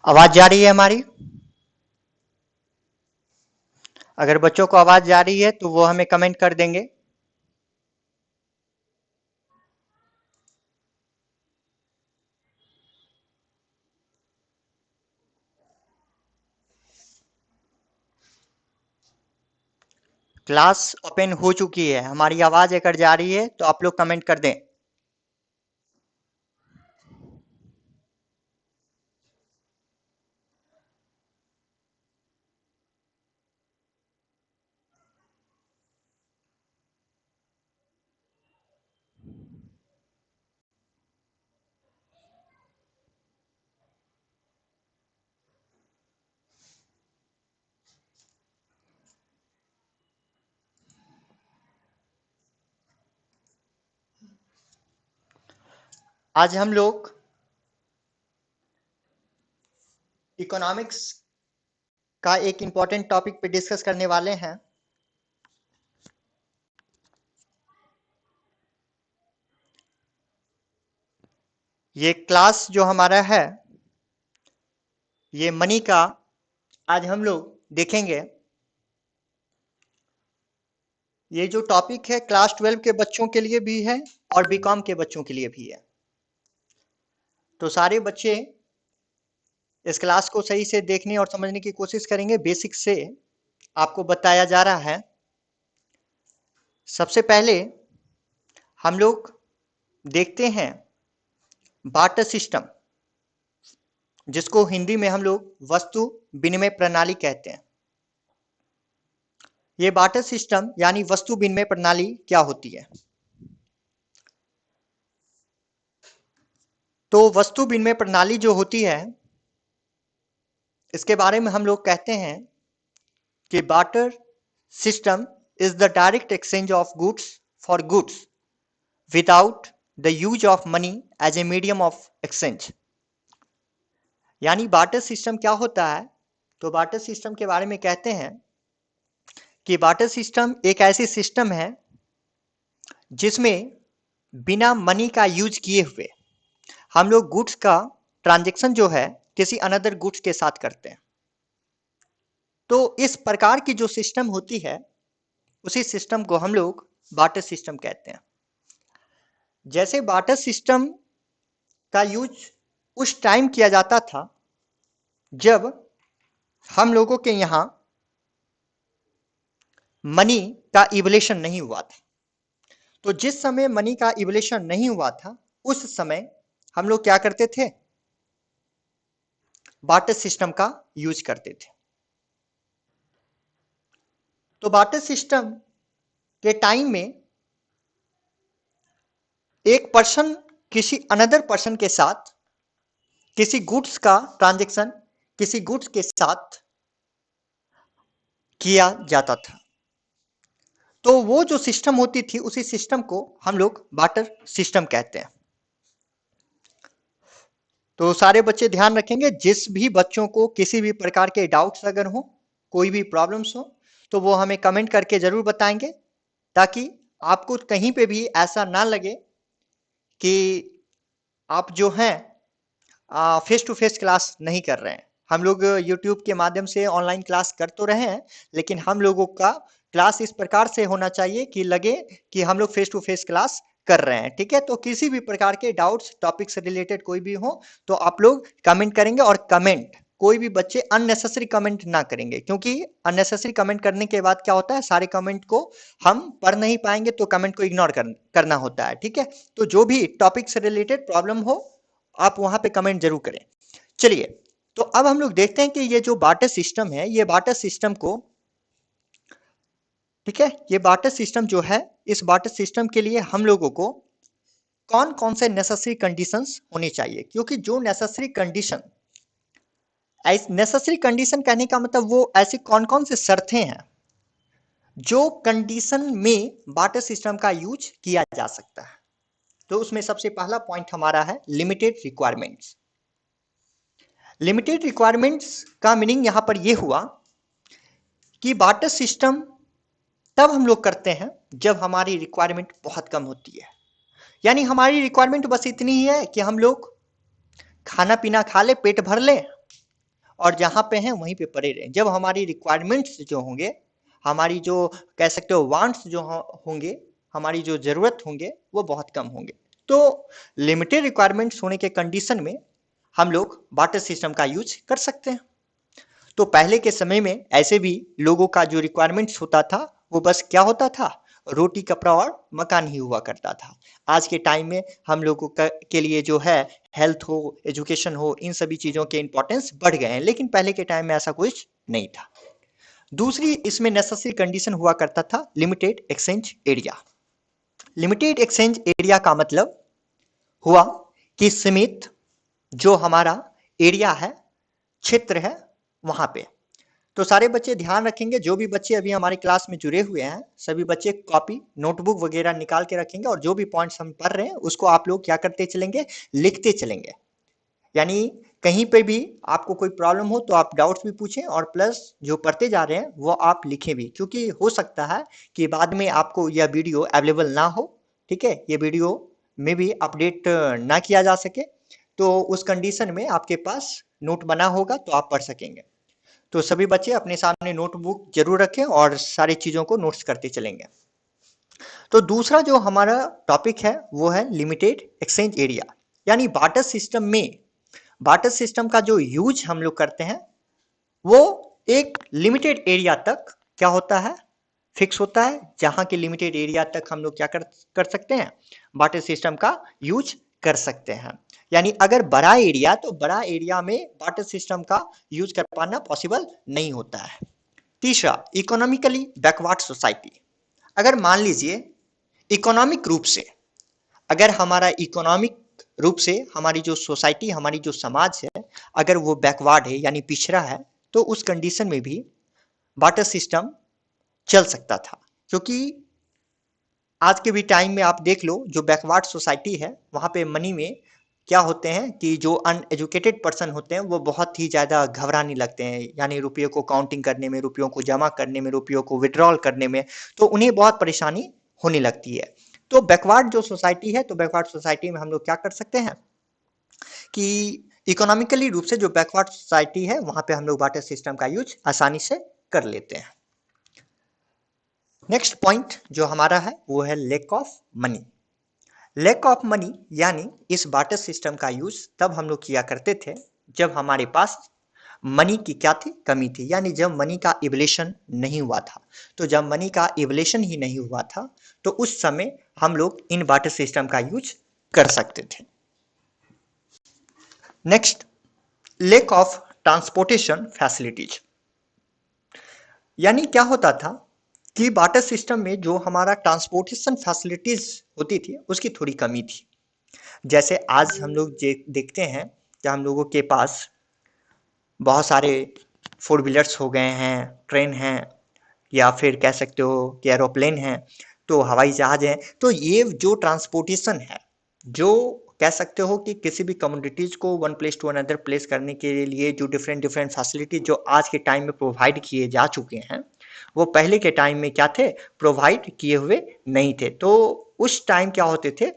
आवाज जा रही है हमारी? अगर बच्चों को आवाज जा रही है तो वो हमें कमेंट कर देंगे। क्लास ओपन हो चुकी है, हमारी आवाज अगर जा रही है तो आप लोग कमेंट कर दें। आज हम लोग इकोनॉमिक्स का एक इंपॉर्टेंट टॉपिक पे डिस्कस करने वाले हैं। ये क्लास जो हमारा है ये मनी का आज हम लोग देखेंगे। ये जो टॉपिक है क्लास 12 के बच्चों के लिए भी है और बीकॉम के बच्चों के लिए भी है। तो सारे बच्चे इस क्लास को सही से देखने और समझने की कोशिश करेंगे। बेसिक से आपको बताया जा रहा है। सबसे पहले हम लोग देखते हैं बार्टर सिस्टम, जिसको हिंदी में हम लोग वस्तु विनिमय प्रणाली कहते हैं। ये बार्टर सिस्टम यानी वस्तु विनिमय प्रणाली क्या होती है? तो वस्तु विनिमय प्रणाली जो होती है इसके बारे में हम लोग कहते हैं कि barter system is the direct exchange of goods for goods without the use of money as a medium of exchange. यानी बार्टर सिस्टम क्या होता है? तो बार्टर सिस्टम के बारे में कहते हैं कि बार्टर सिस्टम एक ऐसी सिस्टम है जिसमें बिना मनी का यूज किए हुए हम लोग गुड्स का ट्रांजैक्शन जो है किसी अनदर गुड्स के साथ करते हैं। तो इस प्रकार की जो सिस्टम होती है उसी सिस्टम को हम लोग बार्टर सिस्टम कहते हैं। जैसे बार्टर सिस्टम का यूज उस टाइम किया जाता था जब हम लोगों के यहां मनी का इवोल्यूशन नहीं हुआ था। तो जिस समय मनी का इवोल्यूशन नहीं हुआ था उस समय हम लोग क्या करते थे? बार्टर सिस्टम का यूज करते थे। तो बार्टर सिस्टम के टाइम में एक पर्सन किसी अनदर पर्सन के साथ किसी गुड्स का ट्रांजैक्शन किसी गुड्स के साथ किया जाता था। तो वो जो सिस्टम होती थी उसी सिस्टम को हम लोग बार्टर सिस्टम कहते हैं। तो सारे बच्चे ध्यान रखेंगे, जिस भी बच्चों को किसी भी प्रकार के डाउट्स अगर हो, कोई भी प्रॉब्लम्स हो, तो वो हमें कमेंट करके जरूर बताएंगे, ताकि आपको कहीं पे भी ऐसा ना लगे कि आप जो हैं फेस टू फेस क्लास नहीं कर रहे हैं। हम लोग यूट्यूब के माध्यम से ऑनलाइन क्लास कर तो रहे हैं, लेकिन हम लोगों का क्लास इस प्रकार से होना चाहिए कि लगे कि हम लोग फेस टू फेस क्लास कर रहे हैं। ठीक है, तो किसी भी प्रकार के डाउट्स टॉपिक से रिलेटेड कोई भी हो तो आप लोग कमेंट करेंगे। और कमेंट कोई भी बच्चे अननेसेसरी कमेंट ना करेंगे, क्योंकि अननेसेसरी कमेंट करने के बाद क्या होता है, सारे कमेंट को हम पढ़ नहीं पाएंगे, तो कमेंट को इग्नोर करना होता है। ठीक है, तो जो भी टॉपिक से रिलेटेड प्रॉब्लम हो आप वहां पे कमेंट जरूर करें। चलिए, तो अब हम लोग देखते हैं कि ये जो बार्टर सिस्टम है, ये बार्टर सिस्टम को, ठीक है, ये बार्टर सिस्टम जो है, इस बार्टर सिस्टम के लिए हम लोगों को कौन कौन से नेसेसरी कंडीशंस होनी चाहिए। क्योंकि जो नेसेसरी कंडीशन, नेसेसरी कंडीशन कहने का मतलब वो ऐसी कौन कौन से शर्तें हैं जो कंडीशन में बार्टर सिस्टम का यूज किया जा सकता है। तो उसमें सबसे पहला पॉइंट हमारा है लिमिटेड रिक्वायरमेंट्स। लिमिटेड रिक्वायरमेंट्स का मीनिंग यहां पर यह हुआ कि बार्टर सिस्टम तब हम लोग करते हैं जब हमारी रिक्वायरमेंट बहुत कम होती है। यानी हमारी रिक्वायरमेंट बस इतनी ही है कि हम लोग खाना पीना खा ले, पेट भर ले और जहां पे हैं वहीं पे पड़े रहें। जब हमारी रिक्वायरमेंट्स जो होंगे, हमारी जो कह सकते हो वांट्स जो होंगे, हमारी जो जरूरत होंगे वो बहुत कम होंगे। तो लिमिटेड रिक्वायरमेंट्स होने के कंडीशन में हम लोग बार्टर सिस्टम का यूज कर सकते हैं। तो पहले के समय में ऐसे भी लोगों का जो रिक्वायरमेंट्स होता था वो बस क्या होता था, रोटी कपड़ा और मकान ही हुआ करता था। आज के टाइम में हम लोगों के लिए जो है हेल्थ हो, एजुकेशन हो, इन सभी चीजों के इंपॉर्टेंस बढ़ गए हैं, लेकिन पहले के टाइम में ऐसा कुछ नहीं था। दूसरी इसमें नेसेसरी कंडीशन हुआ करता था limited exchange area. Limited exchange area का मतलब हुआ कि सीमित जो हमारा एरिया है, क्षेत्र है, वहां पे। तो सारे बच्चे ध्यान रखेंगे, जो भी बच्चे अभी हमारे क्लास में जुड़े हुए हैं सभी बच्चे कॉपी नोटबुक वगैरह निकाल के रखेंगे और जो भी पॉइंट्स हम पढ़ रहे हैं उसको आप लोग क्या करते चलेंगे, लिखते चलेंगे। यानी कहीं पे भी आपको कोई प्रॉब्लम हो तो आप डाउट्स भी पूछें और प्लस जो पढ़ते जा रहे हैं वो आप लिखें भी, क्योंकि हो सकता है कि बाद में आपको यह वीडियो अवेलेबल ना हो। ठीक है, ये वीडियो में भी अपडेट ना किया जा सके, तो उस कंडीशन में आपके पास नोट बना होगा तो आप पढ़ सकेंगे। तो सभी बच्चे अपने सामने नोटबुक जरूर रखें और सारी चीजों को नोट्स करते चलेंगे। तो दूसरा जो हमारा टॉपिक है वो है लिमिटेड एक्सचेंज एरिया। यानी बार्टर सिस्टम में, बार्टर सिस्टम का जो यूज हम लोग करते हैं वो एक लिमिटेड एरिया तक क्या होता है, फिक्स होता है, जहां के लिमिटेड एरिया तक हम लोग क्या कर सकते हैं, बार्टर सिस्टम का यूज कर सकते हैं। यानी अगर बड़ा एरिया, तो बड़ा एरिया में बार्टर सिस्टम का यूज कर पाना पॉसिबल नहीं होता है। तीसरा, इकोनॉमिकली बैकवर्ड सोसाइटी। अगर मान लीजिए इकोनॉमिक रूप से, अगर हमारा इकोनॉमिक रूप से हमारी जो सोसाइटी, हमारी जो समाज है, अगर वो बैकवर्ड है यानी पिछड़ा है, तो उस कंडीशन में भी बार्टर सिस्टम चल सकता था। क्योंकि आज के भी टाइम में आप देख लो, जो बैकवर्ड सोसाइटी है वहां पे मनी में क्या होते हैं कि जो अनएजुकेटेड पर्सन होते हैं वो बहुत ही ज्यादा घबराने लगते हैं, यानी रुपयों को काउंटिंग करने में, रुपयों को जमा करने में, रुपयों को विड्रॉल करने में, तो उन्हें बहुत परेशानी होने लगती है। तो बैकवर्ड जो सोसाइटी है, तो बैकवर्ड सोसाइटी में हम लोग क्या कर सकते हैं कि इकोनॉमिकली रूप से जो बैकवर्ड सोसाइटी है वहां पे हम लोग बार्टर सिस्टम का यूज आसानी से कर लेते हैं। नेक्स्ट पॉइंट जो हमारा है वो है lack of money. Lack of money यानी इस बार्टर सिस्टम का यूज तब हम लोग किया करते थे जब हमारे पास मनी की क्या थी, कमी थी। यानी जब मनी का इवोल्यूशन नहीं हुआ था। तो जब मनी का इवोल्यूशन ही नहीं हुआ था तो उस समय हम लोग इन बार्टर सिस्टम का यूज कर सकते थे। Next, lack of transportation facilities. यानी क्या होता था कि बार्टर सिस्टम में जो हमारा ट्रांसपोर्टेशन फैसिलिटीज होती थी उसकी थोड़ी कमी थी। जैसे आज हम लोग देखते हैं कि हम लोगों के पास बहुत सारे फोर व्हीलर्स हो गए हैं, ट्रेन हैं, या फिर कह सकते हो कि एरोप्लेन है, तो हवाई जहाज है। तो ये जो ट्रांसपोर्टेशन है, जो कह सकते हो कि किसी भी कम्युनिटीज को one place to another place करने के लिए जो डिफरेंट डिफरेंट फैसिलिटी जो आज के टाइम में प्रोवाइड किए जा चुके हैं, वो पहले के टाइम में क्या थे, प्रोवाइड किए हुए नहीं थे। तो उस टाइम क्या होते थे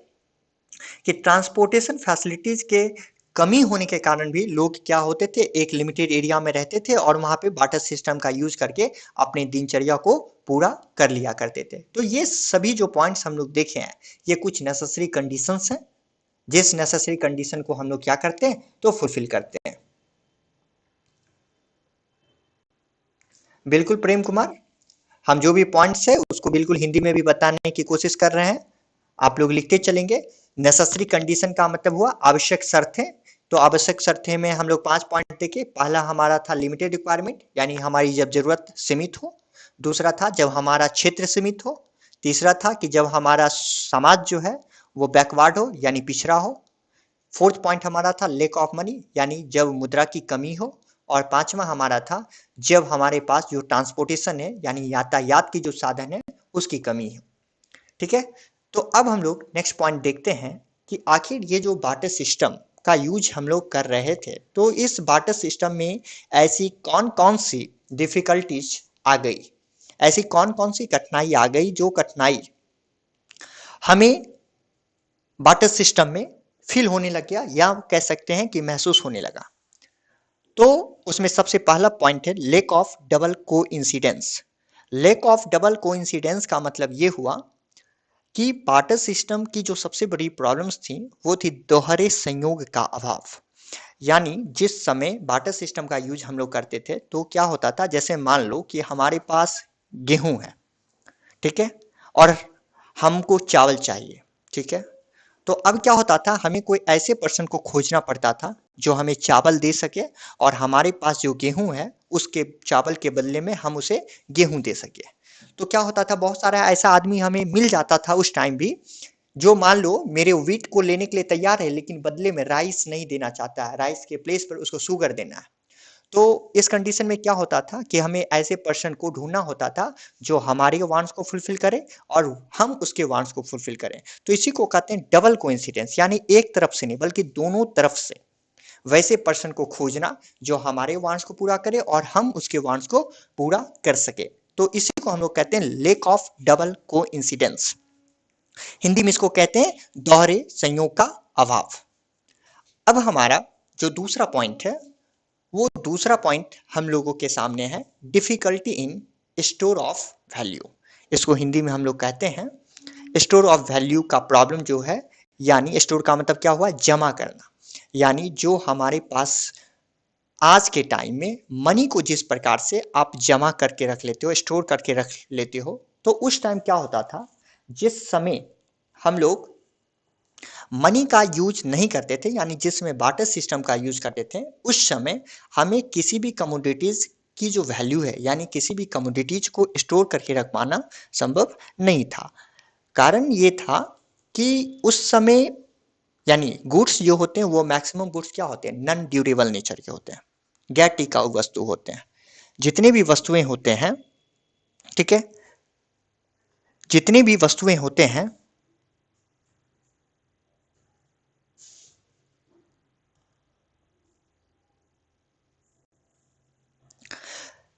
कि ट्रांसपोर्टेशन फैसिलिटीज के कमी होने के कारण भी लोग क्या होते थे, एक लिमिटेड एरिया में रहते थे और वहां पे बार्टर सिस्टम का यूज करके अपने दिनचर्या को पूरा कर लिया करते थे। तो ये सभी जो पॉइंट्स हम लोग देखे हैं ये कुछ नेसेसरी कंडीशंस हैं, जिस नेसेसरी कंडीशन को हम लोग क्या करते हैं, तो फुलफिल करते हैं। बिल्कुल प्रेम कुमार, हम जो भी पॉइंट्स है उसको बिल्कुल हिंदी में भी बताने की कोशिश कर रहे हैं, आप लोग लिखते चलेंगे। नेसेसरी कंडीशन का मतलब हुआ आवश्यक शर्तें। तो आवश्यक शर्तें में हम लोग 5 पॉइंट देखे। पहला हमारा था लिमिटेड रिक्वायरमेंट, यानी हमारी जब जरूरत सीमित हो। दूसरा था जब हमारा क्षेत्र सीमित हो। तीसरा था कि जब हमारा समाज जो है वो बैकवर्ड हो यानी पिछड़ा हो। फोर्थ पॉइंट हमारा था लेक ऑफ मनी, यानी जब मुद्रा की कमी हो। और पांचवा हमारा था जब हमारे पास जो ट्रांसपोर्टेशन है यानी यातायात की जो साधन है उसकी कमी है। ठीक है, तो अब हम लोग नेक्स्ट पॉइंट देखते हैं कि आखिर ये जो बार्टर सिस्टम का यूज हम लोग कर रहे थे, तो इस बार्टर सिस्टम में ऐसी कौन कौन सी डिफिकल्टीज आ गई, ऐसी कौन कौन सी कठिनाई आ गई जो कठिनाई हमें वाटर सिस्टम में फील होने लग गया या कह सकते हैं कि महसूस होने लगा। तो उसमें सबसे पहला पॉइंट है lack of double coincidence. Lake of double coincidence का मतलब ये हुआ कि वाटर सिस्टम की जो सबसे बड़ी प्रॉब्लम्स थी वो थी दोहरे संयोग का अभाव। यानी जिस समय वाटर सिस्टम का यूज हम लोग करते थे तो क्या होता था, जैसे मान लो कि हमारे पास गेहूं है, ठीक है, और हमको चावल चाहिए, ठीक है, तो अब क्या होता था, हमें कोई ऐसे पर्सन को खोजना पड़ता था जो हमें चावल दे सके और हमारे पास जो गेहूं है उसके चावल के बदले में हम उसे गेहूं दे सके। तो क्या होता था, बहुत सारा ऐसा आदमी हमें मिल जाता था उस टाइम भी जो मान लो मेरे व्हीट को लेने के लिए तैयार है लेकिन बदले में राइस नहीं देना चाहता है, राइस के प्लेस पर उसको शुगर देना है। तो इस कंडीशन में क्या होता था कि हमें ऐसे पर्सन को ढूंढना होता था जो हमारे वांट्स को फुलफिल करे और हम उसके वांट्स को फुलफिल करें। तो इसी को कहते हैं डबल कोइंसिडेंस, यानी एक तरफ से नहीं बल्कि दोनों तरफ से वैसे पर्सन को खोजना जो हमारे वांट्स को पूरा करे और हम उसके वांट्स को पूरा कर सके। तो इसी को हम लोग कहते हैं lake of double coincidence. Hindi में इसको कहते हैं दोहरे संयोग का अभाव। अब हमारा जो दूसरा पॉइंट है वो दूसरा पॉइंट हम लोगों के सामने है difficulty in store of value. इसको हिंदी में हम लोग कहते हैं स्टोर ऑफ वैल्यू का प्रॉब्लम जो है, यानी स्टोर का मतलब क्या हुआ, जमा करना। यानी जो हमारे पास आज के टाइम में मनी को जिस प्रकार से आप जमा करके रख लेते हो, स्टोर करके रख लेते हो, तो उस टाइम क्या होता था, जिस समय हम लोग मनी का यूज नहीं करते थे, यानी जिसमें बार्टर सिस्टम का यूज करते थे, उस समय हमें किसी भी कमोडिटीज की जो वैल्यू है, यानी किसी भी कमोडिटीज को स्टोर करके रख पाना संभव नहीं था। कारण ये था कि उस समय यानी गुड्स जो होते हैं वो मैक्सिमम गुड्स क्या होते हैं, नॉन ड्यूरेबल नेचर के होते हैं, गैर टिकाऊ वस्तु होते हैं। जितनी भी वस्तुएं होते हैं, ठीक है, जितनी भी वस्तुएं होते हैं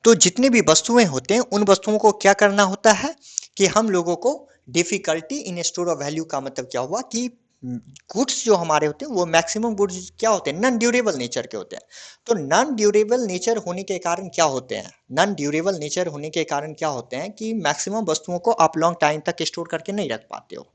तो जितनी भी वस्तुएं होते हैं उन वस्तुओं को क्या करना होता है कि हम लोगों को difficulty in store of value का मतलब क्या हुआ कि गुड्स जो हमारे होते हैं वो मैक्सिमम गुड्स क्या होते हैं, नॉन ड्यूरेबल नेचर के होते हैं। तो नॉन ड्यूरेबल नेचर होने के कारण क्या होते हैं, नॉन ड्यूरेबल नेचर होने के कारण क्या होते हैं कि मैक्सिमम वस्तुओं को आप लॉन्ग टाइम तक स्टोर करके नहीं रख पाते हो,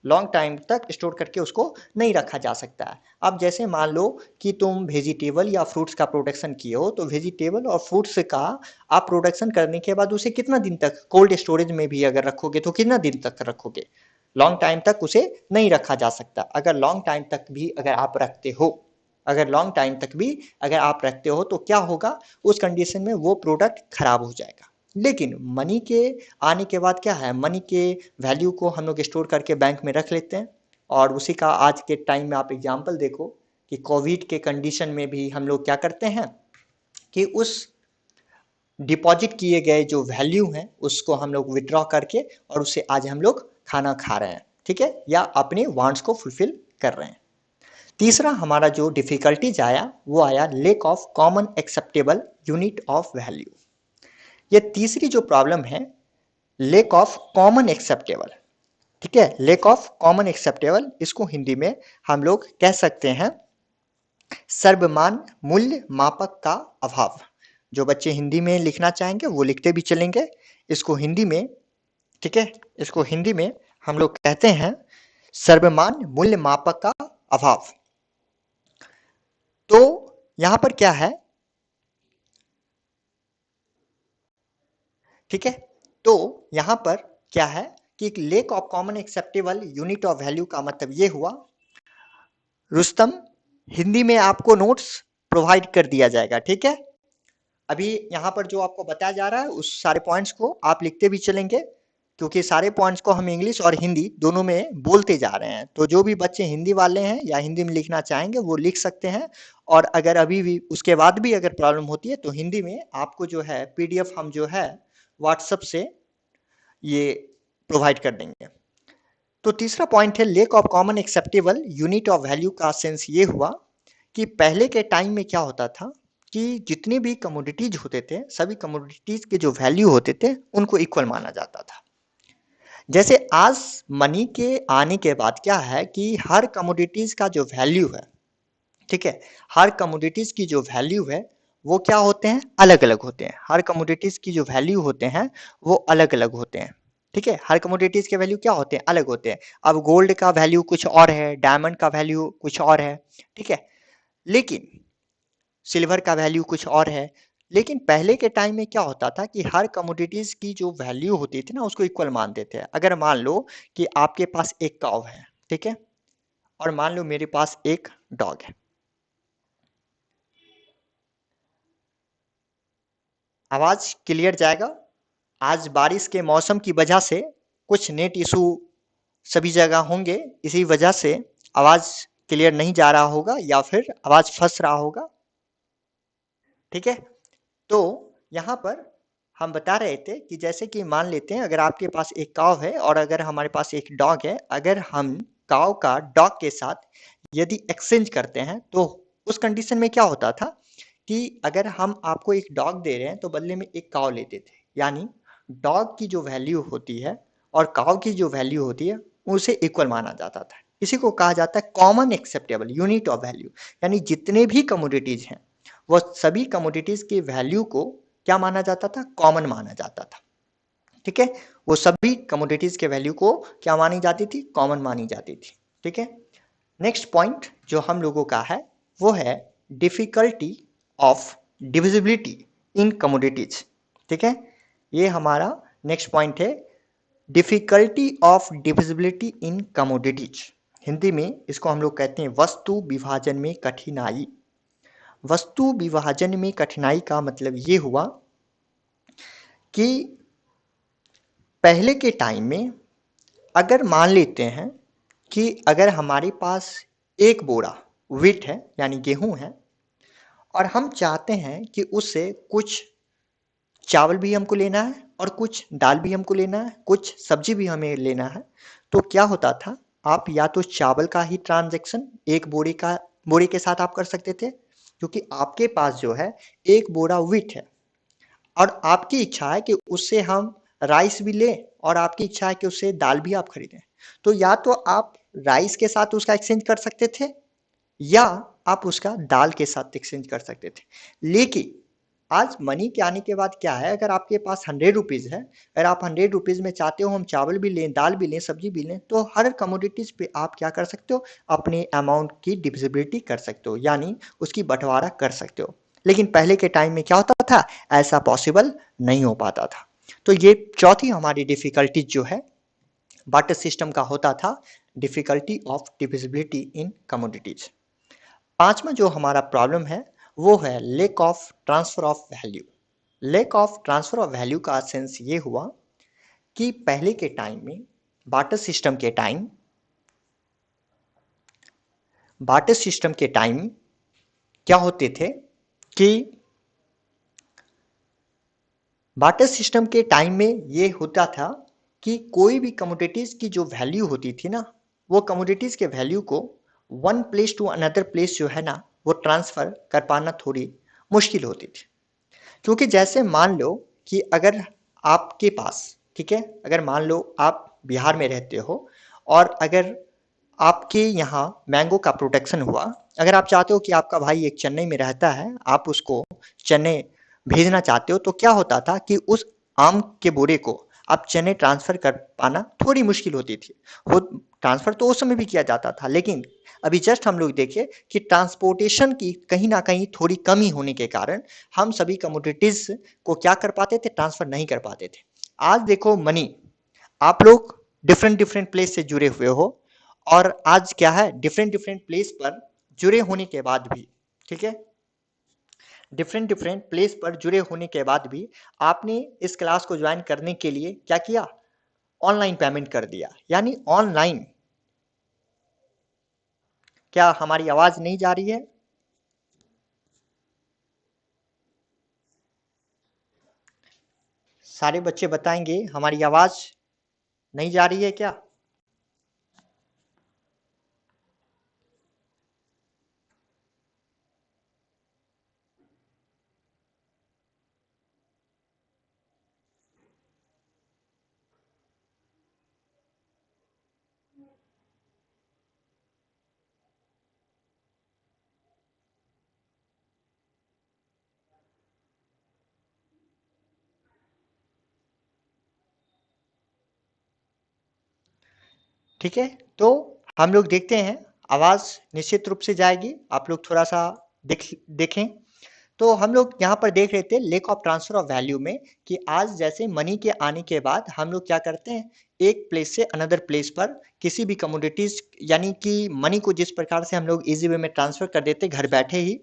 लॉन्ग टाइम तक स्टोर करके उसको नहीं रखा जा सकता है। अब जैसे मान लो कि तुम वेजिटेबल या फ्रूट्स का प्रोडक्शन किए हो, तो वेजिटेबल और फ्रूट्स का आप प्रोडक्शन करने के बाद उसे कितना दिन तक कोल्ड स्टोरेज में भी अगर रखोगे तो कितना दिन तक रखोगे, लॉन्ग टाइम तक उसे नहीं रखा जा सकता। अगर लॉन्ग टाइम तक भी अगर आप रखते हो, अगर लॉन्ग टाइम तक भी अगर आप रखते हो तो क्या होगा, उस कंडीशन में वो प्रोडक्ट खराब हो जाएगा। लेकिन मनी के आने के बाद क्या है, मनी के वैल्यू को हम लोग स्टोर करके बैंक में रख लेते हैं और उसी का आज के टाइम में आप एग्जाम्पल देखो कि कोविड के कंडीशन में भी हम लोग क्या करते हैं कि उस डिपॉजिट किए गए जो वैल्यू हैं उसको हम लोग विड्रॉ करके और उससे आज हम लोग खाना खा रहे हैं, ठीक है, या अपने वांट्स को फुलफिल कर रहे हैं। तीसरा हमारा जो डिफिकल्टीज आया वो आया lake of common acceptable unit of value. ये तीसरी जो प्रॉब्लम है लेक ऑफ कॉमन एक्सेप्टेबल, ठीक है, लेक ऑफ कॉमन एक्सेप्टेबल, इसको हिंदी में हम लोग कह सकते हैं सर्वमान मूल्य मापक का अभाव। जो बच्चे हिंदी में लिखना चाहेंगे वो लिखते भी चलेंगे। इसको हिंदी में, ठीक है, इसको हिंदी में हम लोग कहते हैं सर्वमान मूल्य मापक का अभाव। तो यहां पर क्या है, ठीक है, तो यहां पर क्या है कि lake of common acceptable unit of value का मतलब ये हुआ, रुस्तम हिंदी में आपको नोट्स प्रोवाइड कर दिया जाएगा, ठीक है। अभी यहाँ पर जो आपको बताया जा रहा है उस सारे पॉइंट्स को आप लिखते भी चलेंगे क्योंकि सारे पॉइंट्स को हम इंग्लिश और हिंदी दोनों में बोलते जा रहे हैं। तो जो भी बच्चे हिंदी वाले हैं या हिंदी में लिखना चाहेंगे वो लिख सकते हैं, और अगर अभी भी उसके बाद भी अगर प्रॉब्लम होती है तो हिंदी में आपको जो है पीडीएफ हम जो है व्हाट्सएप से ये प्रोवाइड कर देंगे। तो तीसरा पॉइंट है lack of common acceptable unit of value का सेंस ये हुआ कि पहले के टाइम में क्या होता था कि जितने भी कमोडिटीज होते थे, सभी कमोडिटीज के जो वैल्यू होते थे उनको इक्वल माना जाता था। जैसे आज मनी के आने के बाद क्या है कि हर कमोडिटीज का जो वैल्यू है, ठीक है, हर कमोडिटीज की जो वैल्यू है वो क्या होते हैं, अलग अलग होते हैं। हर कमोडिटीज की जो वैल्यू होते हैं वो अलग अलग होते हैं, ठीक है। हर कमोडिटीज के वैल्यू क्या होते हैं, अलग होते हैं। अब गोल्ड का वैल्यू कुछ और है, डायमंड का वैल्यू कुछ और है, ठीक है, लेकिन सिल्वर का वैल्यू कुछ और है। लेकिन पहले के टाइम में क्या होता था कि हर कमोडिटीज की जो वैल्यू होती थी ना उसको इक्वल मानते थे। अगर मान लो कि आपके पास एक काव है, ठीक है, और मान लो मेरे पास एक डॉग है। आवाज क्लियर जाएगा? आज बारिश के मौसम की वजह से कुछ नेट इशू सभी जगह होंगे, इसी वजह से आवाज क्लियर नहीं जा रहा होगा या फिर आवाज फंस रहा होगा, ठीक है। तो यहाँ पर हम बता रहे थे कि जैसे कि मान लेते हैं अगर आपके पास एक काव है और अगर हमारे पास एक डॉग है, अगर हम काव का डॉग के साथ यदि एक्सचेंज करते हैं तो उस कंडीशन में क्या होता था कि अगर हम आपको एक डॉग दे रहे हैं तो बदले में एक काव लेते थे। यानी डॉग की जो वैल्यू होती है और काव की जो वैल्यू होती है उसे इक्वल माना जाता था। इसी को कहा जाता है common acceptable unit of value. यानी जितने भी कमोडिटीज हैं वो सभी कमोडिटीज की वैल्यू को क्या माना जाता था, कॉमन माना जाता था, ठीक है। वो सभी कमोडिटीज के वैल्यू को क्या मानी जाती थी, कॉमन मानी जाती थी, ठीक है। नेक्स्ट पॉइंट जो हम लोगों का है वो है difficulty of divisibility in commodities, ठीक है। ये हमारा नेक्स्ट पॉइंट है, difficulty of divisibility in commodities. Hindi में इसको हम लोग कहते हैं वस्तु विभाजन में कठिनाई। वस्तु विभाजन में कठिनाई का मतलब ये हुआ कि पहले के टाइम में अगर मान लेते हैं कि अगर हमारे पास एक बोरा व्हीट है यानी गेहूं है और हम चाहते हैं कि उससे कुछ चावल भी हमको लेना है और कुछ दाल भी हमको लेना है, कुछ सब्जी भी हमें लेना है, तो क्या होता था, आप या तो चावल का ही ट्रांजैक्शन एक बोरे के साथ आप कर सकते थे, क्योंकि आपके पास जो है एक बोरा व्हीट है और आपकी इच्छा है कि उससे हम राइस भी लें और आपकी इच्छा है कि उससे दाल भी आप खरीदें। तो या तो आप राइस के साथ उसका एक्सचेंज कर सकते थे या आप उसका दाल के साथ एक्सचेंज कर सकते थे। लेकिन आज मनी के आने के बाद क्या है, अगर आपके पास 100 रुपीज है, अगर आप 100 रुपीज में चाहते हो हम चावल भी लें, दाल भी लें, सब्जी भी लें, तो हर कमोडिटीज पे आप क्या कर सकते हो, अपने अमाउंट की डिविजिबिलिटी कर सकते हो, यानी उसकी बंटवारा कर सकते हो। लेकिन पहले के टाइम में क्या होता था, ऐसा पॉसिबल नहीं हो पाता था। तो ये चौथी हमारी डिफिकल्टी जो है बार्टर सिस्टम का होता था, difficulty of divisibility in commodities. पांचवा जो हमारा प्रॉब्लम है वो है lack of transfer of value. Lake of transfer of value का सेंस ये हुआ कि पहले के टाइम में बार्टर सिस्टम के टाइम बार्टर सिस्टम के टाइम क्या होते थे कि बार्टर सिस्टम के टाइम में ये होता था कि कोई भी कमोडिटीज की जो वैल्यू होती थी ना, वो कमोडिटीज के वैल्यू को one place to another place जो है ना वो ट्रांसफर कर पाना थोड़ी मुश्किल होती थी। क्योंकि जैसे मान लो कि अगर आपके पास, ठीक है, अगर मान लो आप बिहार में रहते हो और अगर आपके यहाँ मैंगो का प्रोडक्शन हुआ, अगर आप चाहते हो कि आपका भाई एक चेन्नई में रहता है, आप उसको चेन्नई भेजना चाहते हो, तो क्या होता था कि उस आम के बोरे को आप चेन्नई ट्रांसफर कर पाना थोड़ी मुश्किल होती थी। वो ट्रांसफर तो उस समय भी किया जाता था, लेकिन अभी जस्ट हम लोग देखें कि ट्रांसपोर्टेशन की कहीं ना कहीं थोड़ी कमी होने के कारण हम सभी कमोडिटीज को क्या कर पाते थे, ट्रांसफर नहीं कर पाते थे। आज देखो मनी, आप लोग डिफरेंट डिफरेंट प्लेस से जुड़े हुए हो और आज क्या है, डिफरेंट डिफरेंट प्लेस पर जुड़े होने के बाद भी, ठीक है, डिफरेंट डिफरेंट प्लेस पर जुड़े होने के बाद भी आपने इस क्लास को ज्वाइन करने के लिए क्या किया, ऑनलाइन पेमेंट कर दिया। यानी ऑनलाइन, क्या हमारी आवाज नहीं जा रही है? सारे बच्चे बताएंगे हमारी आवाज नहीं जा रही है क्या? ठीक है, तो हम लोग देखते हैं, आवाज निश्चित रूप से जाएगी, आप लोग थोड़ा सा देखें। तो हम लोग यहाँ पर देख रहे थे lake of transfer of value में कि आज जैसे मनी के आने के बाद हम लोग क्या करते हैं, एक प्लेस से अनदर प्लेस पर किसी भी कमोडिटीज यानी कि मनी को जिस प्रकार से हम लोग इजी वे में ट्रांसफर कर देते घर बैठे ही,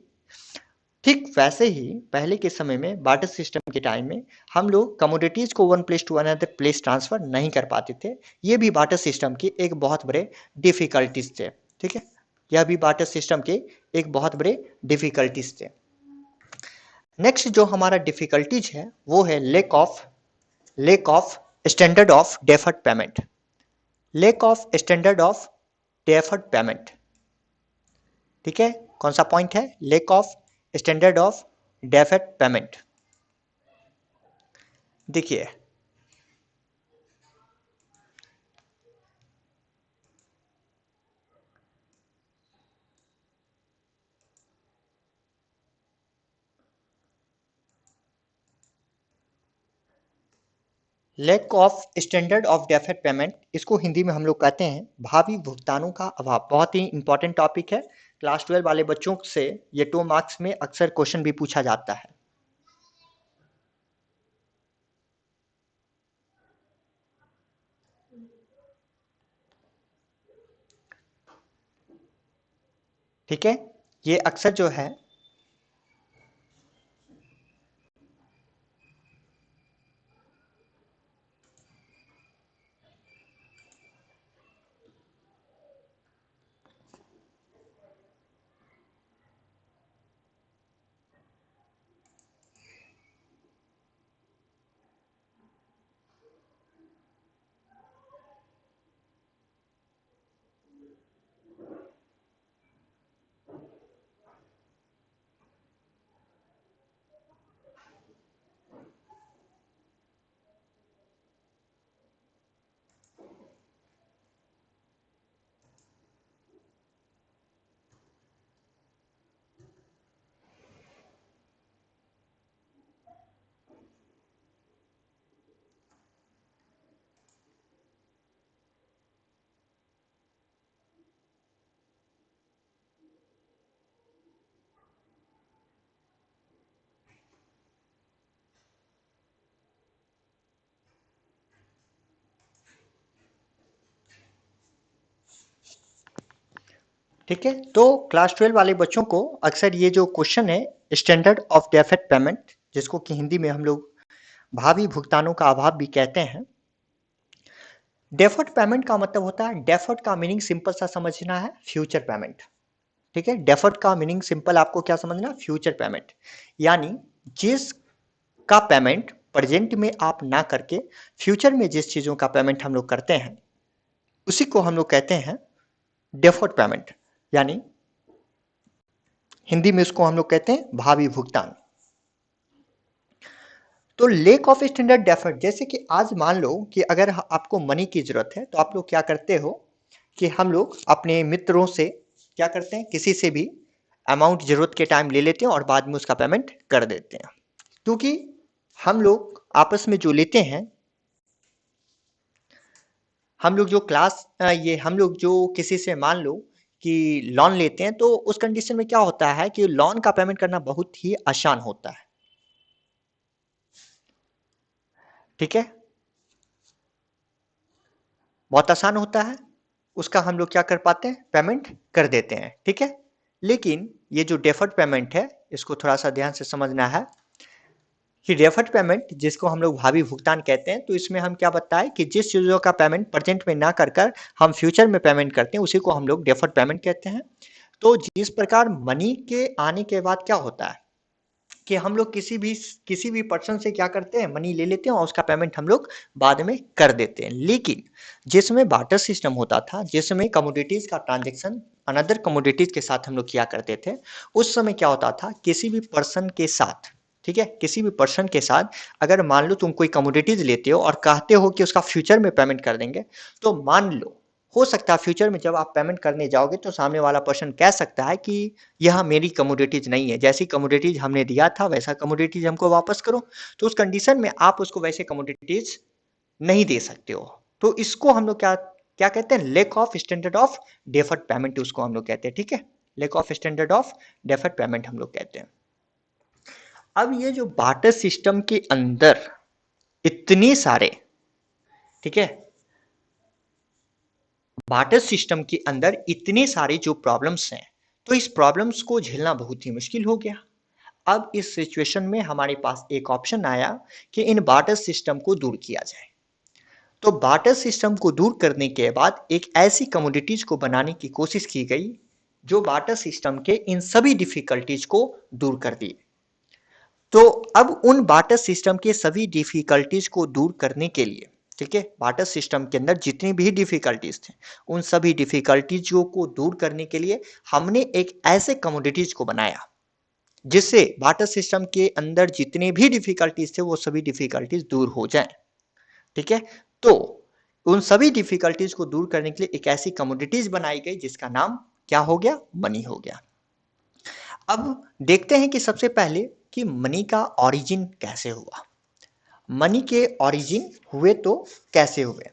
ठीक वैसे ही पहले के समय में बार्टर सिस्टम के टाइम में हम लोग कमोडिटीज को one place to another place transfer नहीं कर पाते थे। ये भी बार्टर सिस्टम की एक बहुत बड़े डिफिकल्टीज थे। ठीक है, यह भी बार्टर सिस्टम के एक बहुत बड़े डिफिकल्टीज थे। नेक्स्ट जो हमारा डिफिकल्टीज है वो है lack of standard of deferred payment. Lack of standard of deferred payment, ठीक है, कौन सा पॉइंट है, lack of standard of deferred payment. देखिए lack of standard of deferred payment, इसको हिंदी में हम लोग कहते हैं भावी भुगतानों का अभाव। बहुत ही इंपॉर्टेंट टॉपिक है, क्लास 12 वाले बच्चों से ये 2 मार्क्स में अक्सर क्वेश्चन भी पूछा जाता है। ठीक है, ये अक्सर जो है ठीक है, तो क्लास 12 वाले बच्चों को अक्सर ये जो क्वेश्चन है स्टैंडर्ड ऑफ डेफर्ड पेमेंट, जिसको कि हिंदी में हम लोग भावी भुगतानों का अभाव भी कहते हैं। डेफर्ड पेमेंट का मतलब होता है, डेफर्ड का मीनिंग सिंपल सा समझना है, फ्यूचर पेमेंट। ठीक है, डेफर्ड का मीनिंग सिंपल आपको क्या समझना, फ्यूचर पेमेंट, यानी जिस का पेमेंट प्रेजेंट में आप ना करके फ्यूचर में जिस चीजों का पेमेंट हम लोग करते हैं उसी को हम लोग कहते हैं डेफर्ड पेमेंट, यानी हिंदी में उसको हम लोग कहते हैं भावी भुगतान। तो लेक ऑफ स्टैंडर्ड डेफर्ड, जैसे कि आज मान लो कि अगर आपको मनी की जरूरत है तो आप लोग क्या करते हो कि हम लोग अपने मित्रों से क्या करते हैं, किसी से भी अमाउंट जरूरत के टाइम ले लेते हैं और बाद में उसका पेमेंट कर देते हैं। क्योंकि हम लोग आपस में जो लेते हैं, हम लोग जो हम लोग जो किसी से मान लो कि लोन लेते हैं, तो उस कंडीशन में क्या होता है कि लोन का पेमेंट करना बहुत ही आसान होता है। ठीक है, बहुत आसान होता है, उसका हम लोग क्या कर पाते हैं, पेमेंट कर देते हैं। ठीक है, लेकिन ये जो डेफर्ड पेमेंट है इसको थोड़ा सा ध्यान से समझना है कि डेफर्ड पेमेंट जिसको हम लोग भावी भुगतान कहते हैं, तो इसमें हम क्या बताएं कि जिस चीज़ों का पेमेंट प्रेजेंट में ना कर कर हम फ्यूचर में पेमेंट करते हैं उसी को हम लोग डेफर्ड पेमेंट कहते हैं। तो जिस प्रकार मनी के आने के बाद क्या होता है कि हम लोग किसी भी पर्सन से क्या करते हैं, मनी ले लेते हैं और उसका पेमेंट हम लोग बाद में कर देते हैं। लेकिन जिसमें बार्टर सिस्टम होता था, जिसमें कमोडिटीज का ट्रांजेक्शन अनदर कमोडिटीज के साथ हम लोग किया करते थे, उस समय क्या होता था, किसी भी पर्सन के साथ, ठीक है, किसी भी पर्सन के साथ अगर मान लो तुम कोई कमोडिटीज लेते हो और कहते हो कि उसका फ्यूचर में पेमेंट कर देंगे, तो मान लो हो सकता है फ्यूचर में जब आप पेमेंट करने जाओगे तो सामने वाला पर्सन कह सकता है कि यह मेरी कमोडिटीज नहीं है, जैसी कमोडिटीज हमने दिया था वैसा कमोडिटीज हमको वापस करो। तो उस कंडीशन में आप उसको वैसे कमोडिटीज नहीं दे सकते हो। तो इसको हम लोग क्या क्या कहते हैं, lack of standard of deferred payment उसको हम लोग कहते हैं, ठीक है, lack of standard of deferred payment हम लोग कहते हैं। अब ये जो बार्टर सिस्टम के अंदर इतने सारे, ठीक है, बार्टर सिस्टम के अंदर इतने सारे जो प्रॉब्लम्स हैं, तो इस प्रॉब्लम्स को झेलना बहुत ही मुश्किल हो गया। अब इस सिचुएशन में हमारे पास एक ऑप्शन आया कि इन बार्टर सिस्टम को दूर किया जाए। तो बार्टर सिस्टम को दूर करने के बाद एक ऐसी कमोडिटीज को बनाने की कोशिश की गई जो बार्टर सिस्टम के इन सभी डिफिकल्टीज को दूर कर दिए। तो अब उन बार्टर सिस्टम के सभी डिफिकल्टीज को दूर करने के लिए, ठीक है, बार्टर सिस्टम के अंदर जितनी भी डिफिकल्टीज थे उन सभी डिफिकल्टीजों को दूर करने के लिए हमने एक ऐसे कमोडिटीज को बनाया जिससे बार्टर सिस्टम के अंदर जितने भी डिफिकल्टीज थे वो सभी डिफिकल्टीज दूर हो जाएं, ठीक है। तो उन सभी डिफिकल्टीज को दूर करने के लिए एक ऐसी कमोडिटीज बनाई गई जिसका नाम क्या हो गया, मनी हो गया। अब देखते हैं कि सबसे पहले कि मनी का ओरिजिन कैसे हुआ। मनी के ओरिजिन हुए तो कैसे हुए,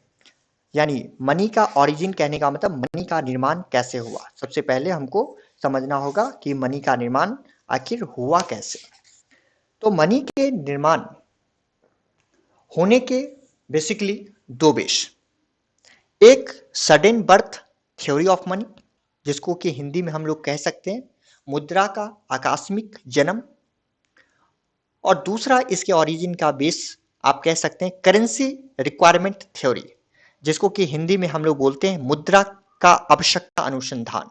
यानी मनी का ओरिजिन कहने का मतलब मनी का निर्माण कैसे हुआ। सबसे पहले हमको समझना होगा कि मनी का निर्माण आखिर हुआ कैसे। तो मनी के निर्माण होने के बेसिकली दो बेस, एक sudden birth theory of money जिसको कि हिंदी में हम लोग कह सकते हैं मुद्रा का आकस्मिक जन्म, और दूसरा इसके ओरिजिन का बेस आप कह सकते हैं करेंसी रिक्वायरमेंट थ्योरी जिसको कि हिंदी में हम लोग बोलते हैं मुद्रा का आवश्यकता अनुसंधान।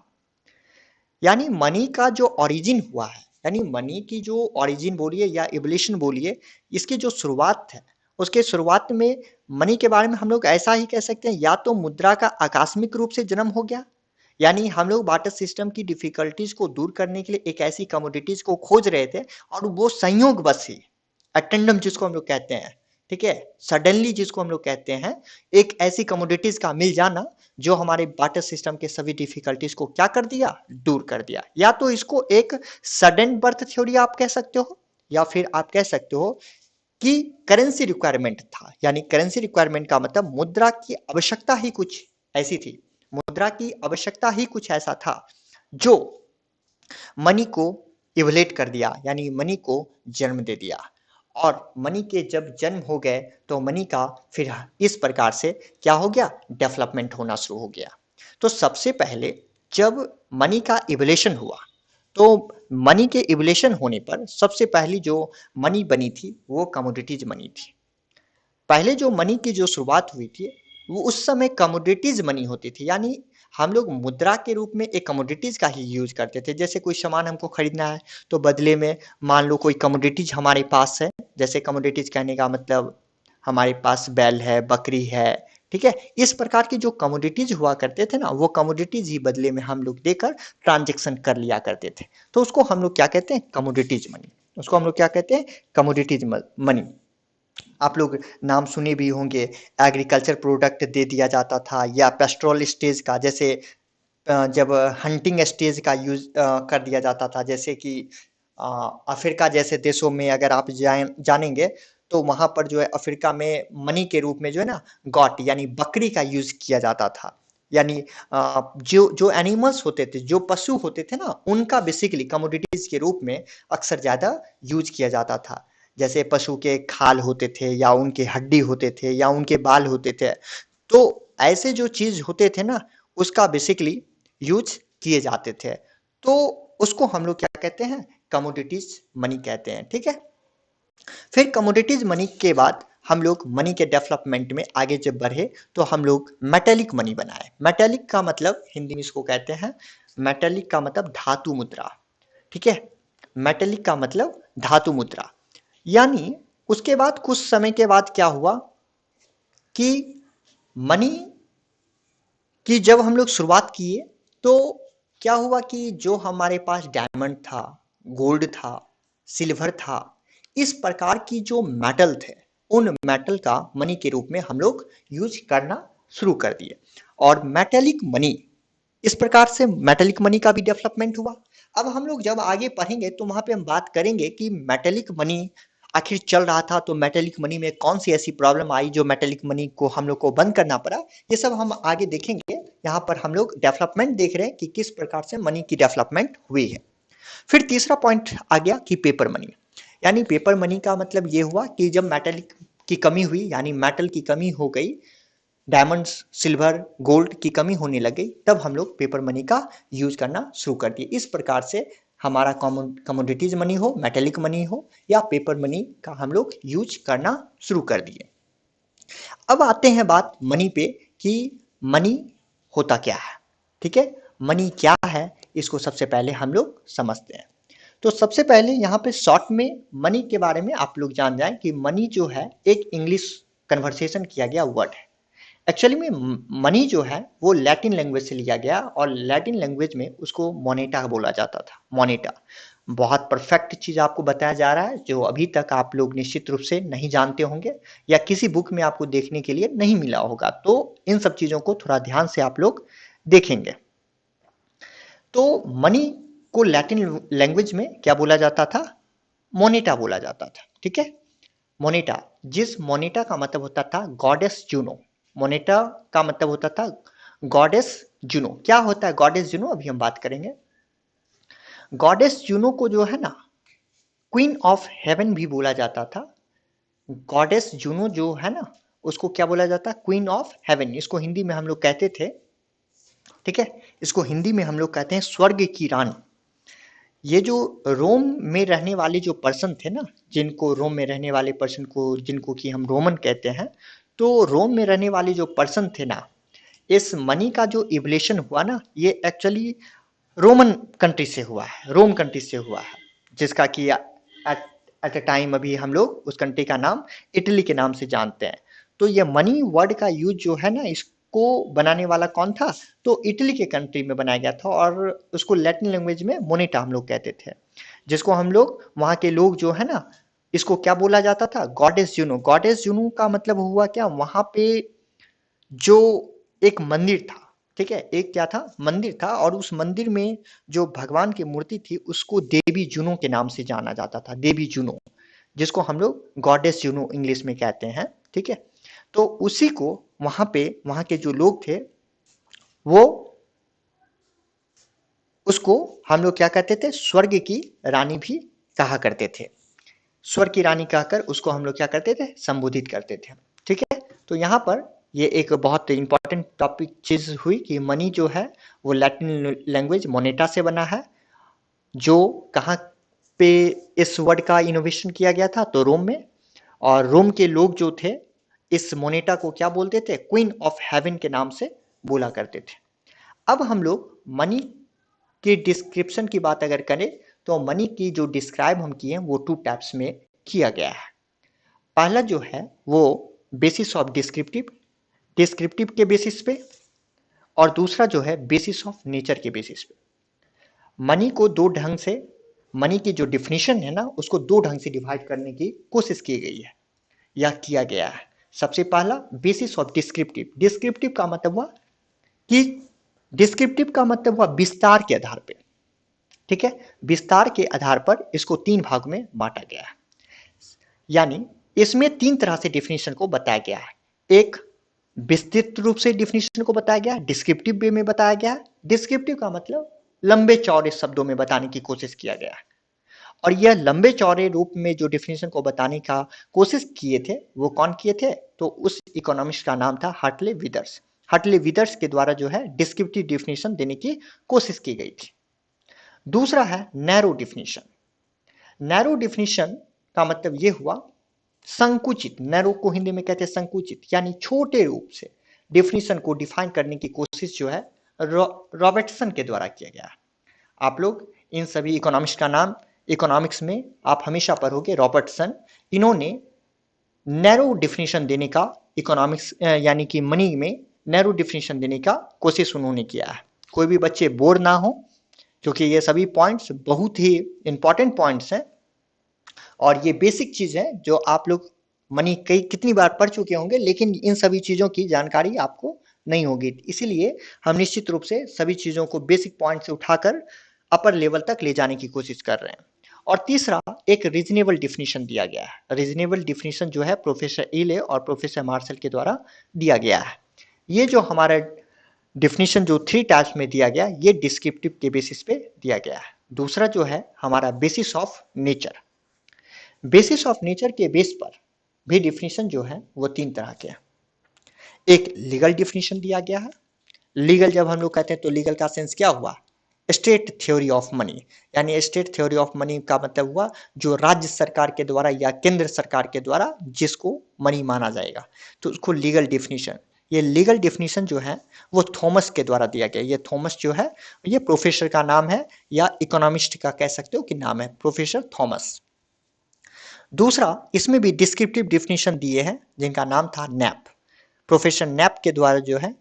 यानी मनी का जो ओरिजिन हुआ है, यानी मनी की जो ओरिजिन बोलिए या इवोल्यूशन बोलिए, इसकी जो शुरुआत है उसके शुरुआत में मनी के बारे में हम लोग ऐसा ही कह सकते हैं, या तो मुद्रा का आकस्मिक रूप से जन्म हो गया, यानी हम लोग बार्टर सिस्टम की डिफिकल्टीज को दूर करने के लिए एक ऐसी कमोडिटीज को खोज रहे थे और वो संयोग बस ही अटेंडम जिसको हम लोग कहते हैं, ठीक है, सडनली जिसको हम लोग कहते हैं, एक ऐसी कमोडिटीज का मिल जाना जो हमारे बार्टर सिस्टम के सभी डिफिकल्टीज को क्या कर दिया, दूर कर दिया। या तो इसको एक सडन बर्थ थ्योरी आप कह सकते हो, या फिर आप कह सकते हो कि करेंसी रिक्वायरमेंट था, यानी करेंसी रिक्वायरमेंट का मतलब मुद्रा की आवश्यकता ही कुछ ऐसी थी, मुद्रा की आवश्यकता ही कुछ ऐसा था जो मनी को इवलेट कर दिया, यानी मनी को जन्म दे दिया। और मनी के जब जन्म हो गए तो मनी का फिर इस प्रकार से क्या हो गया, डेवलपमेंट होना शुरू हो गया। तो सबसे पहले जब मनी का इवोल्यूशन हुआ तो मनी के इवोल्यूशन होने पर सबसे पहली जो मनी बनी थी वो कमोडिटीज मनी थी। पहले जो मनी की जो शुरुआत हुई थी वो उस समय कमोडिटीज मनी होती थी, यानी हम लोग मुद्रा के रूप में एक कमोडिटीज का ही यूज करते थे। जैसे कोई सामान हमको खरीदना है तो बदले में मान लो कोई कमोडिटीज हमारे पास है, जैसे कमोडिटीज कहने का मतलब हमारे पास बैल है, बकरी है, ठीक है, इस प्रकार की जो कमोडिटीज हुआ करते थे ना वो कमोडिटीज ही बदले में हम लोग देकर ट्रांजेक्शन कर लिया करते थे। तो उसको हम लोग क्या कहते हैं, कमोडिटीज मनी, उसको हम लोग क्या कहते हैं, कमोडिटीज मनी। आप लोग नाम सुने भी होंगे, एग्रीकल्चर प्रोडक्ट दे दिया जाता था, या पेस्ट्रोल स्टेज का, जैसे जब हंटिंग स्टेज का यूज कर दिया जाता था, जैसे कि अफ्रीका जैसे देशों में अगर आप जानेंगे तो वहां पर जो है अफ्रीका में मनी के रूप में जो है ना गॉट यानी बकरी का यूज किया जाता था। यानी जो जो एनिमल्स होते थे, जो पशु होते थे ना, उनका बेसिकली कमोडिटीज के रूप में अक्सर ज्यादा यूज किया जाता था। जैसे पशु के खाल होते थे, या उनके हड्डी होते थे, या उनके बाल होते थे, तो ऐसे जो चीज होते थे ना उसका बेसिकली यूज किए जाते थे। तो उसको हम लोग क्या कहते हैं, कमोडिटीज मनी कहते हैं, ठीक है। फिर कमोडिटीज मनी के बाद हम लोग मनी के डेवलपमेंट में आगे जब बढ़े तो हम लोग मेटेलिक मनी बनाए। मेटेलिक का मतलब हिंदी में इसको कहते हैं, मेटेलिक का मतलब धातु मुद्रा, ठीक है, मेटेलिक का मतलब धातु मुद्रा। यानी उसके बाद कुछ समय के बाद क्या हुआ कि मनी की जब हम लोग शुरुआत किए तो क्या हुआ कि जो हमारे पास डायमंड था, गोल्ड था, सिल्वर था, इस प्रकार की जो मेटल थे उन मेटल का मनी के रूप में हम लोग यूज करना शुरू कर दिए। और मेटेलिक मनी, इस प्रकार से मेटेलिक मनी का भी डेवलपमेंट हुआ। अब हम लोग जब आगे पढ़ेंगे तो वहां पे हम बात करेंगे कि मेटेलिक मनी आखिर चल रहा था, तो मेटेलिक मनी में कौन सी ऐसी प्रॉब्लम आई जो मेटेलिक मनी को हम लोग को बंद करना पड़ा, ये सब हम आगे देखेंगे। यहाँ पर हम लोग डेवलपमेंट देख रहे हैं कि किस प्रकार से मनी की डेवलपमेंट हुई है। फिर तीसरा पॉइंट आ गया कि पेपर मनी, यानी पेपर मनी का मतलब ये हुआ कि जब मेटेलिक की कमी हुई, यानी मेटल की कमी हो गई, डायमंड्स, सिल्वर, गोल्ड की कमी होने लग गई, तब हम लोग पेपर मनी का यूज करना शुरू कर दिए। इस प्रकार से हमारा कमोडिटीज मनी हो, मेटेलिक मनी हो या पेपर मनी का हम लोग यूज करना शुरू कर दिए। अब आते हैं बात मनी पे कि मनी होता क्या है। ठीक है, मनी क्या है इसको सबसे पहले हम लोग समझते हैं। तो सबसे पहले यहाँ पे शॉर्ट में मनी के बारे में आप लोग जान जाएं कि मनी जो है एक इंग्लिश कन्वर्सेशन किया गया वर्ड है। एक्चुअली में मनी जो है वो लैटिन लैंग्वेज से लिया गया और लैटिन लैंग्वेज में उसको मोनेटा बोला जाता था। मोनेटा बहुत परफेक्ट चीज आपको बताया जा रहा है जो अभी तक आप लोग निश्चित रूप से नहीं जानते होंगे या किसी बुक में आपको देखने के लिए नहीं मिला होगा, तो इन सब चीजों को थोड़ा ध्यान से आप लोग देखेंगे। तो मनी को लैटिन लैंग्वेज में क्या बोला जाता था? मोनेटा बोला जाता था। ठीक है, मोनेटा, जिस मोनेटा का मतलब होता था गॉडेस जूनो। मोनेटा का मतलब होता था गॉडेस जूनो। क्या होता है गॉडेस जूनो, अभी हम बात करेंगे। गॉडेस जूनो को जो है ना क्वीन ऑफ हेवन भी बोला जाता था। गॉडेस जूनो जो है ना उसको क्या बोला जाता है? Queen of haven. इसको हिंदी में हम लोग कहते थे, ठीक है, इसको हिंदी में हम लोग कहते हैं स्वर्ग की रानी। ये जो रोम में रहने वाले जो पर्सन थे ना, जिनको रोम में रहने वाले पर्सन को जिनको कि हम रोमन कहते हैं, तो रोम में रहने वाले जो पर्सन थे ना, इस मनी का जो इवोल्यूशन हुआ ना, ये एक्चुअली रोमन कंट्री से हुआ है, रोम कंट्री से हुआ है, जिसका कि एट अ टाइम अभी हम लोग उस कंट्री का नाम इटली के नाम से जानते हैं। तो ये मनी वर्ड का यूज जो है ना, इसको बनाने वाला कौन था? तो इटली के कंट्री में बनाया गया था और उसको लैटिन लैंग्वेज में मोनेटा हम लोग कहते थे, जिसको हम लोग वहाँ के लोग जो है ना, इसको क्या बोला जाता था? Goddess Juno. गॉडेस जूनो का मतलब हुआ क्या, वहाँ पे जो एक मंदिर था, ठीक है, एक क्या था? मंदिर था, और उस मंदिर में जो भगवान की मूर्ति थी उसको देवी जूनो के नाम से जाना जाता था। देवी जूनो, जिसको हम लोग गॉडेस जूनो इंग्लिश में कहते हैं। ठीक है, तो उसी को वहां पे वहां के जो लोग थे वो उसको हम लोग क्या कहते थे? स्वर्ग की रानी भी कहा करते थे। स्वर्ग की रानी कहकर उसको हम लोग क्या करते थे? संबोधित करते थे। ठीक है, तो यहाँ पर ये एक बहुत इंपॉर्टेंट टॉपिक चीज हुई कि मनी जो है वो लैटिन लैंग्वेज मोनेटा से बना है, जो कहाँ पे इस वर्ड का इनोवेशन किया गया था? तो रोम में। और रोम के लोग जो थे इस मोनेटा को क्या बोलते थे? क्वीन ऑफ हेवन के नाम से बोला करते थे। अब हम लोग मनी की डिस्क्रिप्शन की बात अगर करें तो मनी की जो डिस्क्राइब हम किए वो टू टाइप्स में किया गया है। पहला जो है वो बेसिस ऑफ डिस्क्रिप्टिव, डिस्क्रिप्टिव के बेसिस पे, और दूसरा जो है बेसिस ऑफ नेचर के बेसिस पे। मनी को दो ढंग से, मनी की जो डिफिनीशन है ना उसको दो ढंग से डिवाइड करने की कोशिश की गई है या किया गया है। सबसे पहला बेसिस ऑफ डिस्क्रिप्टिव। डिस्क्रिप्टिव का मतलब हुआ कि डिस्क्रिप्टिव का मतलब हुआ विस्तार के आधार पे। ठीक है, विस्तार के आधार पर इसको तीन भाग में बांटा गया है, यानी इसमें तीन तरह से डिफिनीशन को बताया गया है। एक विस्तृत रूप से डिफिनीशन को बताया गया है, डिस्क्रिप्टिव वे में बताया गया है। डिस्क्रिप्टिव का मतलब लंबे चौड़े शब्दों में बताने की कोशिश किया गया है, और यह लंबे चौड़े रूप में जो डिफिनीशन को बताने का कोशिश किए थे वो कौन किए थे? तो उस इकोनॉमिस्ट का नाम था हार्टले विदर्स। हार्टले विदर्स के द्वारा जो है डिस्क्रिप्टिव डिफिनीशन देने की कोशिश की गई थी। दूसरा है नैरो डिफिनीशन। नैरो डिफिनीशन का मतलब यह हुआ संकुचित। नैरो को हिंदी में कहते हैं संकुचित, यानी छोटे रूप से डिफिनीशन को डिफाइन करने की कोशिश जो है रॉबर्टसन के द्वारा किया गया। आप लोग इन सभी इकोनॉमिस्ट का नाम इकोनॉमिक्स में आप हमेशा पढ़ोगे, रॉबर्टसन। इन्होंने नैरो डिफिनीशन देने का इकोनॉमिक्स यानी कि मनी में नैरो डिफिनीशन देने का कोशिश उन्होंने किया है। कोई भी बच्चे बोर ना हो, क्योंकि ये सभी पॉइंट्स बहुत ही इंपॉर्टेंट पॉइंट्स हैं और ये बेसिक चीज है जो आप लोग मनी कई कितनी बार पढ़ चुके होंगे, लेकिन इन सभी चीजों की जानकारी आपको नहीं होगी। इसीलिए हम निश्चित रूप से सभी चीजों को बेसिक पॉइंट से उठाकर अपर लेवल तक ले जाने की कोशिश कर रहे हैं। और तीसरा एक रीजनेबल डिफिनीशन दिया गया है। रीजनेबल डिफिनीशन जो है प्रोफेसर इले और प्रोफेसर मार्शल के द्वारा दिया गया है। ये जो हमारा डिफिनीशन जो 3 टाइप्स में दिया गया, ये डिस्क्रिप्टिव के बेसिस पे दिया गया है। दूसरा जो है हमारा basis of nature. Basis of nature के बेस पर भी डिफिनीशन जो है वो 3 तरह के हैं। एक लीगल डिफिनीशन दिया गया है। लीगल जब हम लोग कहते हैं तो लीगल का सेंस क्या हुआ? स्टेट थ्योरी ऑफ मनी, यानी स्टेट थ्योरी ऑफ मनी का मतलब हुआ जो राज्य सरकार के द्वारा या केंद्र सरकार के द्वारा जिसको मनी माना जाएगा, तो उसको लीगल डिफिनीशन। ये लीगल डिफिनीशन जो है वो थॉमस के द्वारा दिया गया। ये थॉमस जो है ये प्रोफेसर का नाम है या इकोनॉमिस्ट का कह सकते हो कि नाम है, प्रोफेसर थॉमस। दूसरा इसमें भी डिस्क्रिप्टिव डिफिनीशन दिए हैं जिनका नाम था नैप। प्रोफेसर नैप के द्वारा जो है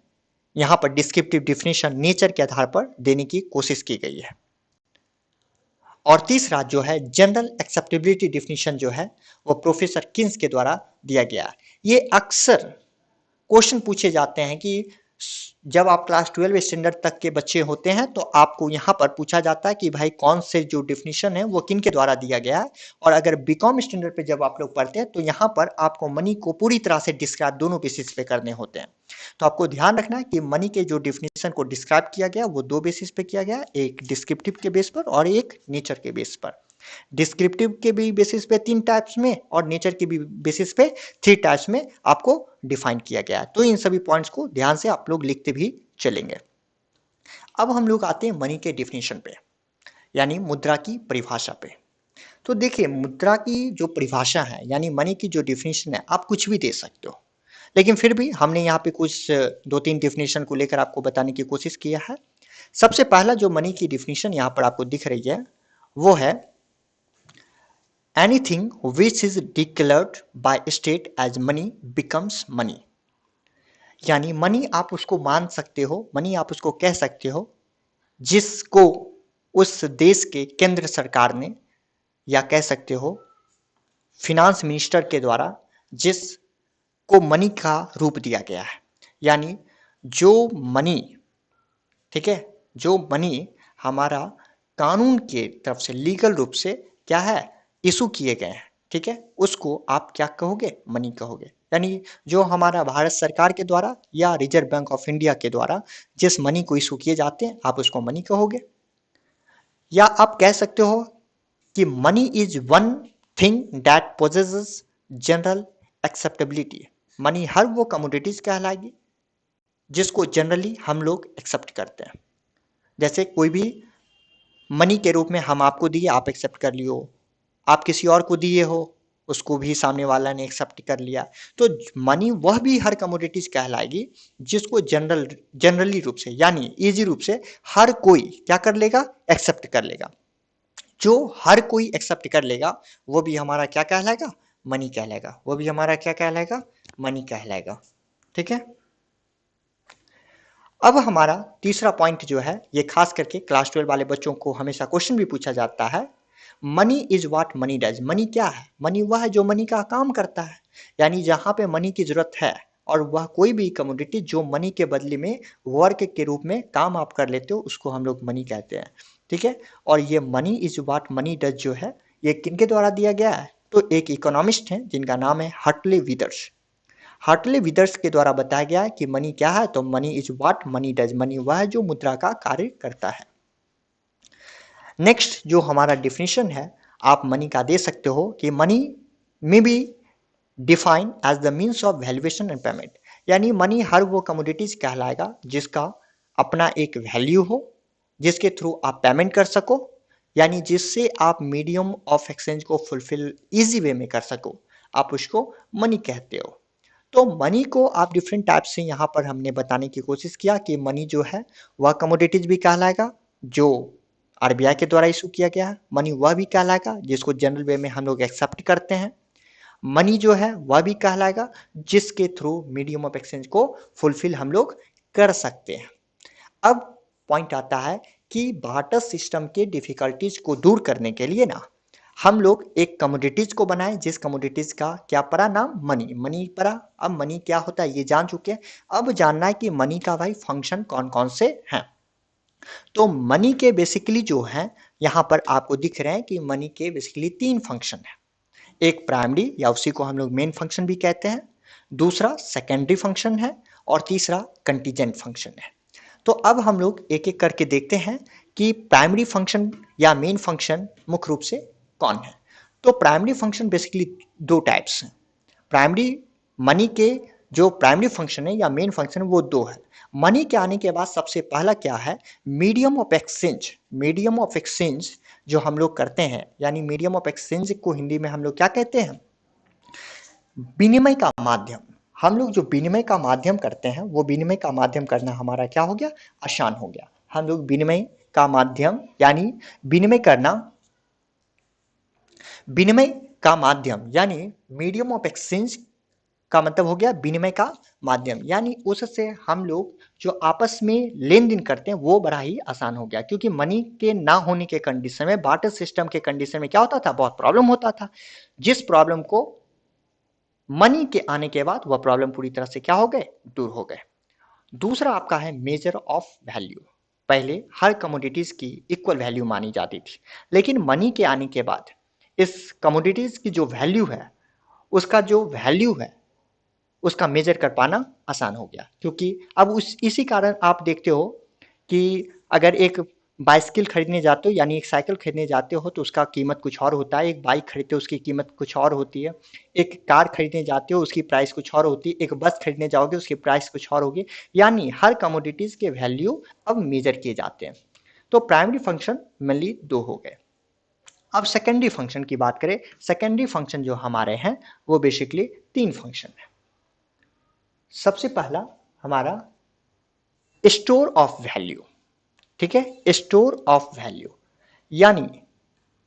यहां पर डिस्क्रिप्टिव डिफिनीशन नेचर के आधार पर देने की कोशिश की गई है। और तीसरा जो है जनरल एक्सेप्टेबिलिटी डिफिनीशन जो है वो प्रोफेसर किन्स के द्वारा दिया गया। ये अक्सर क्वेश्चन पूछे जाते हैं कि जब आप क्लास 12 स्टैंडर्ड तक के बच्चे होते हैं तो आपको यहाँ पर पूछा जाता है कि भाई कौन से जो डिफिनीशन है वो किन के द्वारा दिया गया है। और अगर बीकॉम स्टैंडर्ड पे जब आप लोग पढ़ते हैं तो यहाँ पर आपको मनी को पूरी तरह से डिस्क्राइब दोनों बेसिस पे करने होते हैं। तो आपको ध्यान रखना है कि मनी के जो डिफिनीशन को डिस्क्राइब किया गया वो 2 बेसिस पे किया गया, एक डिस्क्रिप्टिव के बेस पर और एक नेचर के बेस पर। डिस्क्रिप्टिव के भी बेसिस पे 3 टाइप्स में और नेचर के भी बेसिस पे 3 टाइप्स में आपको डिफाइन किया गया है। तो इन सभी पॉइंट्स को ध्यान से आप लोग लिखते भी चलेंगे। अब हम लोग आते हैं मनी के डिफिनीशन पे, यानी मुद्रा की परिभाषा पे। तो देखिए मुद्रा की जो परिभाषा है यानी मनी की जो डिफिनीशन है, आप कुछ भी दे सकते हो, लेकिन फिर भी हमने यहाँ पे कुछ 2-3 डिफिनीशन को लेकर आपको बताने की कोशिश किया है। सबसे पहला जो मनी की डिफिनीशन यहाँ पर आपको दिख रही है वो है anything which is declared by state as money becomes money। यानी मनी आप उसको मान सकते हो, मनी आप उसको कह सकते हो जिसको उस देश के केंद्र सरकार ने या कह सकते हो फिनांस मिनिस्टर के द्वारा जिसको मनी का रूप दिया गया है। यानी जो मनी, ठीक है, जो मनी हमारा कानून के तरफ से लीगल रूप से क्या है इशू किए गए हैं, ठीक है, उसको आप क्या कहोगे? मनी कहोगे। यानी जो हमारा भारत सरकार के द्वारा या रिजर्व बैंक ऑफ इंडिया के द्वारा जिस मनी को इशू किए जाते हैं आप उसको मनी कहोगे। या आप कह सकते हो कि money is one thing that possesses general acceptability. Money हर वो कमोडिटीज कहलाएगी जिसको जनरली हम लोग एक्सेप्ट करते हैं। जैसे कोई भी मनी के रूप में हम आपको दिए, आप एक्सेप्ट कर लियो, आप किसी और को दिए हो उसको भी सामने वाला ने एक्सेप्ट कर लिया। तो मनी वह भी हर कमोडिटीज कहलाएगी जिसको जनरली रूप से यानी इजी रूप से हर कोई क्या कर लेगा? एक्सेप्ट कर लेगा। जो हर कोई एक्सेप्ट कर लेगा वो भी हमारा क्या कहलाएगा? मनी कहलाएगा। वो भी हमारा क्या कहलाएगा? मनी कहलाएगा। ठीक है। अब हमारा तीसरा पॉइंट जो है ये खास करके क्लास 12 वाले बच्चों को हमेशा क्वेश्चन भी पूछा जाता है, money is what money does. Money क्या है? मनी वह है जो मनी का काम करता है। यानी जहां पे मनी की जरूरत है और वह कोई भी कमोडिटी जो मनी के बदले में वर्क के रूप में काम आप कर लेते हो उसको हम लोग मनी कहते हैं। ठीक है। और ये money is what money does जो है ये किनके द्वारा दिया गया है? तो एक इकोनॉमिस्ट है जिनका नाम है हर्टले विदर्स। हार्टले विदर्स के द्वारा बताया गया है कि मनी क्या है? तो money is what money does. Money वह है जो मुद्रा का कार्य करता है। नेक्स्ट जो हमारा डिफिनीशन है आप मनी का दे सकते हो कि money may be define as the means of valuation and payment. यानी मनी हर वो कमोडिटीज कहलाएगा जिसका अपना एक वैल्यू हो, जिसके थ्रू आप पेमेंट कर सको, यानी जिससे आप मीडियम ऑफ एक्सचेंज को फुलफिल इजी वे में कर सको, आप उसको मनी कहते हो। तो मनी को आप डिफरेंट टाइप से यहाँ पर हमने बताने की कोशिश किया कि मनी जो है वह कमोडिटीज भी कहलाएगा जो आरबीआई के द्वारा इशू किया गया है। मनी वह भी कहलाएगा जिसको जनरल वे में हम लोग एक्सेप्ट करते हैं। मनी जो है वह भी कहलाएगा जिसके थ्रू मीडियम ऑफ एक्सचेंज को फुलफिल हम लोग कर सकते हैं। अब पॉइंट आता है कि बार्टर सिस्टम के डिफिकल्टीज को दूर करने के लिए ना हम लोग एक कमोडिटीज को बनाए जिस कमोडिटीज का क्या पड़ा? नाम मनी। मनी पड़ा। अब मनी क्या होता है ये जान चुके हैं। अब जानना है कि मनी का भाई फंक्शन कौन कौन से हैं। तो मनी के बेसिकली जो है यहां पर आपको दिख रहे हैं कि मनी के बेसिकली 3 फंक्शन है। एक प्राइमरी या उसी को हम लोग मेन फंक्शन भी कहते हैं, दूसरा सेकेंडरी फंक्शन है और तीसरा कंटीजेंट फंक्शन है। तो अब हम लोग एक एक करके देखते हैं कि प्राइमरी फंक्शन या मेन फंक्शन मुख्य रूप से कौन है। तो प्राइमरी फंक्शन बेसिकली दो टाइप्स हैं। प्राइमरी मनी के जो प्राइमरी फंक्शन है या मेन फंक्शन है वो दो है। मनी के आने के बाद सबसे पहला क्या है, medium of exchange. Medium of exchange जो हम लोग करते हैं, यानी मीडियम ऑफ एक्सचेंज को हिंदी में हम लोग क्या कहते हैं, विनिमय का माध्यम। हम लोग जो विनिमय का माध्यम करते हैं वो विनिमय का माध्यम करना हमारा क्या हो गया, आसान हो गया। हम लोग विनिमय का माध्यम यानी विनिमय करना, विनिमय का माध्यम यानी मीडियम ऑफ एक्सचेंज का मतलब हो गया विनिमय का माध्यम, यानी उससे हम लोग जो आपस में लेन देन करते हैं वो बड़ा ही आसान हो गया। क्योंकि मनी के ना होने के कंडीशन में, बार्टर सिस्टम के कंडीशन में क्या होता था, बहुत प्रॉब्लम होता था। जिस प्रॉब्लम को मनी के आने के बाद वह प्रॉब्लम पूरी तरह से क्या हो गए, दूर हो गए। दूसरा आपका है मेजर ऑफ वैल्यू। पहले हर कमोडिटीज की इक्वल वैल्यू मानी जाती थी, लेकिन मनी के आने के बाद इस कमोडिटीज की जो वैल्यू है, उसका जो वैल्यू है उसका मेजर कर पाना आसान हो गया। क्योंकि अब उस इसी कारण आप देखते हो कि अगर एक बाइसिकल खरीदने जाते हो यानी एक साइकिल खरीदने जाते हो तो उसका कीमत कुछ और होता है, एक बाइक खरीदते हो उसकी कीमत कुछ और होती है, एक कार खरीदने जाते हो उसकी प्राइस कुछ और होती है, एक बस खरीदने जाओगे उसकी प्राइस कुछ और होगी। यानी हर कमोडिटीज के वैल्यू अब मेजर किए जाते हैं। तो प्राइमरी फंक्शन मेनली दो हो गए। अब सेकेंडरी फंक्शन की बात करें, सेकेंडरी फंक्शन जो हमारे हैं वो बेसिकली 3 फंक्शन है। सबसे पहला हमारा स्टोर ऑफ वैल्यू, ठीक है, स्टोर ऑफ वैल्यू। यानी